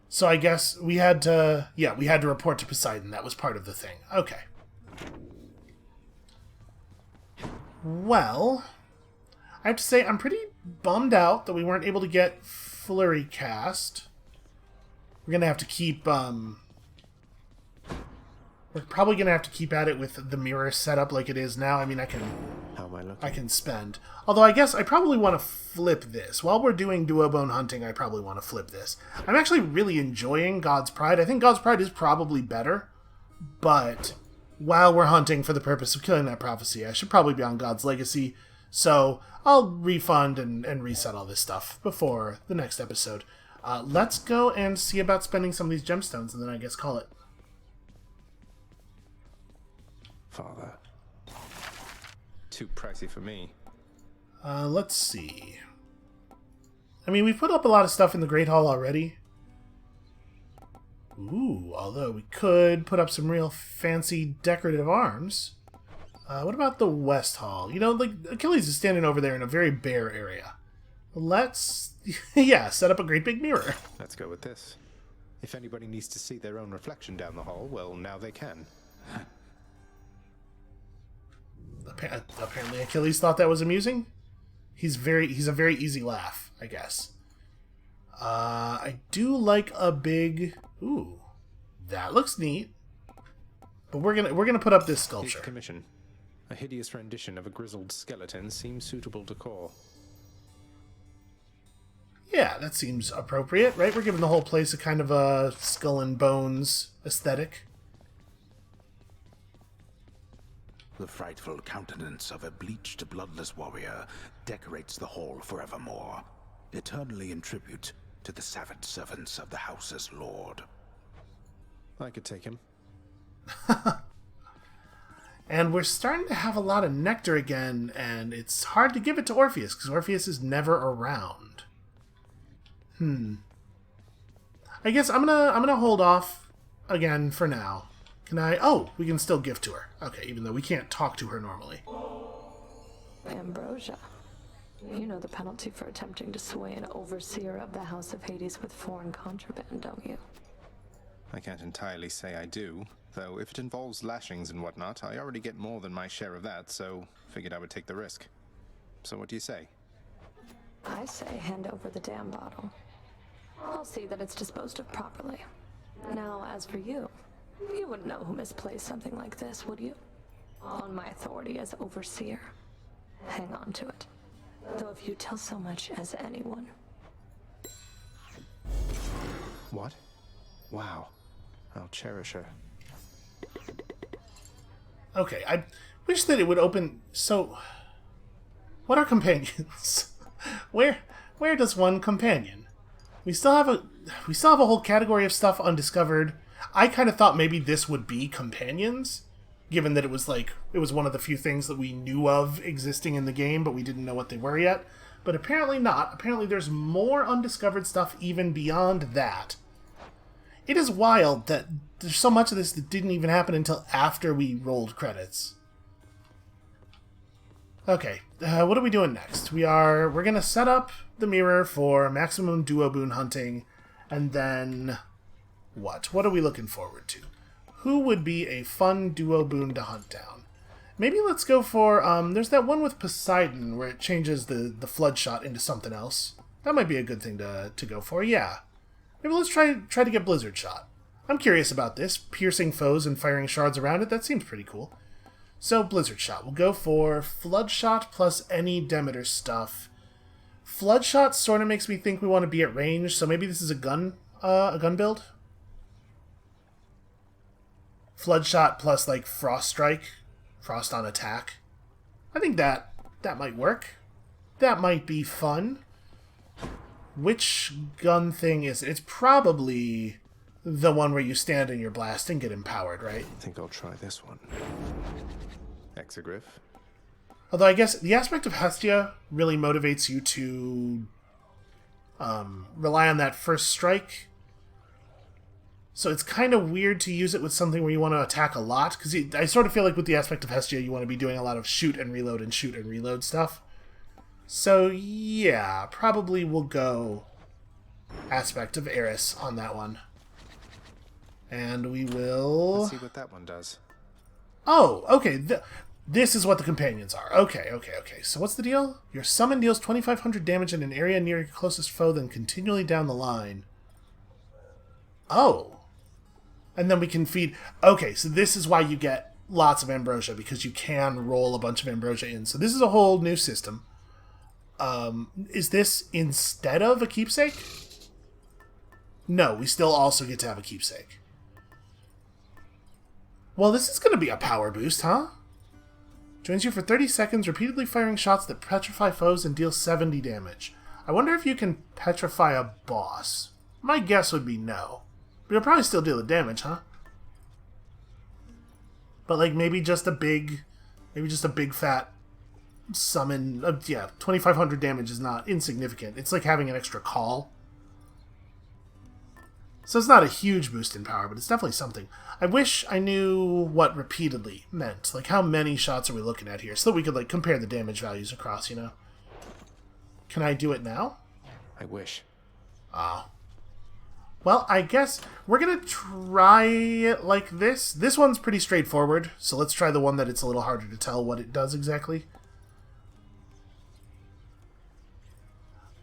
So I guess we had to... Yeah, we had to report to Poseidon. That was part of the thing. Okay. Well, I have to say I'm pretty bummed out that we weren't able to get Flurry cast. We're going to have to keep... We're probably going to have to keep at it with the mirror set up like it is now. I mean, I can spend. Although I guess I probably want to flip this. While we're doing duobone hunting, I probably want to flip this. I'm actually really enjoying God's Pride. I think God's Pride is probably better. But while we're hunting for the purpose of killing that prophecy, I should probably be on God's Legacy. So I'll refund and reset all this stuff before the next episode. Let's go and see about spending some of these gemstones and then I guess call it. Father. Too pricey for me. Let's see. I mean, we've put up a lot of stuff in the Great Hall already. Ooh, although we could put up some real fancy decorative arms. What about the West Hall? You know, like, Achilles is standing over there in a very bare area. Let's, yeah, set up a great big mirror. Let's go with this. If anybody needs to see their own reflection down the hall, well, now they can. Apparently Achilles thought that was amusing. He's a very easy laugh, I guess. I do like a big... Ooh, that looks neat. But we're gonna put up this sculpture. His commission. A hideous rendition of a grizzled skeleton seems suitable decor. Yeah, that seems appropriate, right? We're giving the whole place a kind of a skull and bones aesthetic. The frightful countenance of a bleached, bloodless warrior decorates the hall forevermore. eternally in tribute to the savage servants of the house's lord. I could take him. And we're starting to have a lot of nectar again, and it's hard to give it to Orpheus, because Orpheus is never around. I guess I'm gonna hold off again for now. Can I? Oh, we can still gift to her. Okay, even though we can't talk to her normally. Ambrosia. You know the penalty for attempting to sway an overseer of the House of Hades with foreign contraband, don't you? I can't entirely say I do, though if it involves lashings and whatnot, I already get more than my share of that, so figured I would take the risk. So what do you say? I say hand over the damn bottle. I'll see that it's disposed of properly. Now, as for you, you wouldn't know who misplaced something like this, would you? On my authority as overseer, hang on to it. Though if you tell so much as anyone. What? Wow. I'll cherish her. Okay, I wish that it would open... So, what are companions? Where does one companion? We still have a whole category of stuff undiscovered. I kind of thought maybe this would be companions, given that it was one of the few things that we knew of existing in the game, but we didn't know what they were yet. But apparently not. Apparently there's more undiscovered stuff even beyond that. It is wild that there's so much of this that didn't even happen until after we rolled credits. Okay, what are we doing next? We're going to set up the mirror for maximum duo boon hunting, and then what? What are we looking forward to? Who would be a fun duo boon to hunt down? Maybe let's go for, there's that one with Poseidon where it changes the flood shot into something else. That might be a good thing to go for, yeah. Maybe let's try to get Blizzard Shot. I'm curious about this. Piercing foes and firing shards around it, that seems pretty cool. So, Blizzard Shot. We'll go for Flood Shot plus any Demeter stuff. Flood Shot sort of makes me think we want to be at range, so maybe this is a gun build? Flood Shot plus, like, Frost Strike. Frost on attack. I think that might work. That might be fun. Which gun thing is it? It's probably the one where you stand in your blast and get empowered, right? I think I'll try this one. Exegriff. Although I guess the aspect of Hestia really motivates you to rely on that first strike. So it's kind of weird to use it with something where you want to attack a lot, because I sort of feel like with the aspect of Hestia you want to be doing a lot of shoot and reload stuff. So yeah, probably we'll go aspect of Eris on that one. And we will... Let's see what that one does. Oh, okay. This is what the companions are. Okay. So what's the deal? Your summon deals 2,500 damage in an area near your closest foe, then continually down the line. Oh. And then we can feed... Okay, so this is why you get lots of Ambrosia, because you can roll a bunch of Ambrosia in. So this is a whole new system. Is this instead of a keepsake? No, we still also get to have a keepsake. Well, this is going to be a power boost, huh? Joins you for 30 seconds, repeatedly firing shots that petrify foes and deal 70 damage. I wonder if you can petrify a boss. My guess would be no. But you'll probably still deal the damage, huh? But like maybe just a big fat summon. Yeah, 2,500 damage is not insignificant. It's like having an extra call. So it's not a huge boost in power, but it's definitely something. I wish I knew what repeatedly meant. Like, how many shots are we looking at here? So that we could, like, compare the damage values across, you know? Can I do it now? I wish. Ah. Well, I guess we're going to try it like this. This one's pretty straightforward, so let's try the one that it's a little harder to tell what it does exactly.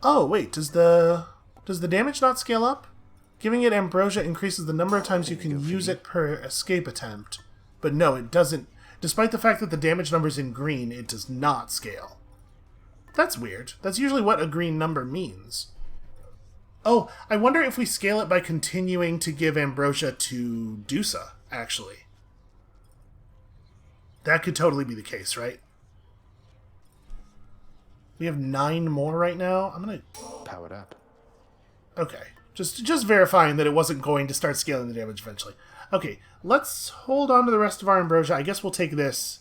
Oh, wait, does the damage not scale up? Giving it Ambrosia increases the number of times you can use it per escape attempt. But no, it doesn't. Despite the fact that the damage number's in green, it does not scale. That's weird. That's usually what a green number means. Oh, I wonder if we scale it by continuing to give Ambrosia to Dusa, actually. That could totally be the case, right? We have 9 more right now. I'm gonna... Powered up. Okay. Just verifying that it wasn't going to start scaling the damage eventually. Okay, let's hold on to the rest of our ambrosia. I guess we'll take this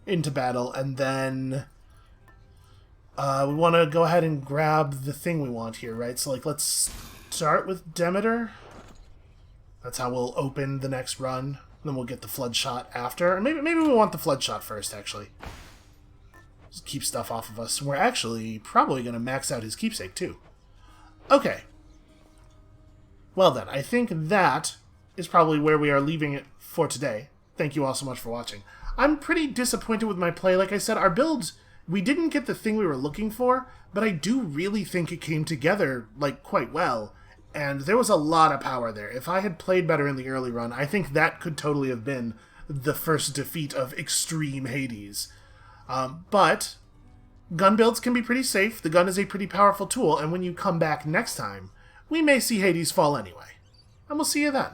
into battle, and then we want to go ahead and grab the thing we want here, right? So, like, let's start with Demeter. That's how we'll open the next run. Then we'll get the Flood Shot after. Or maybe we want the Flood Shot first, actually. Just keep stuff off of us. We're actually probably going to max out his keepsake, too. Okay. Well then, I think that is probably where we are leaving it for today. Thank you all so much for watching. I'm pretty disappointed with my play. Like I said, our build, we didn't get the thing we were looking for, but I do really think it came together, like, quite well. And there was a lot of power there. If I had played better in the early run, I think that could totally have been the first defeat of Extreme Hades. But gun builds can be pretty safe. The gun is a pretty powerful tool, and when you come back next time, we may see Hades fall anyway. And we'll see you then.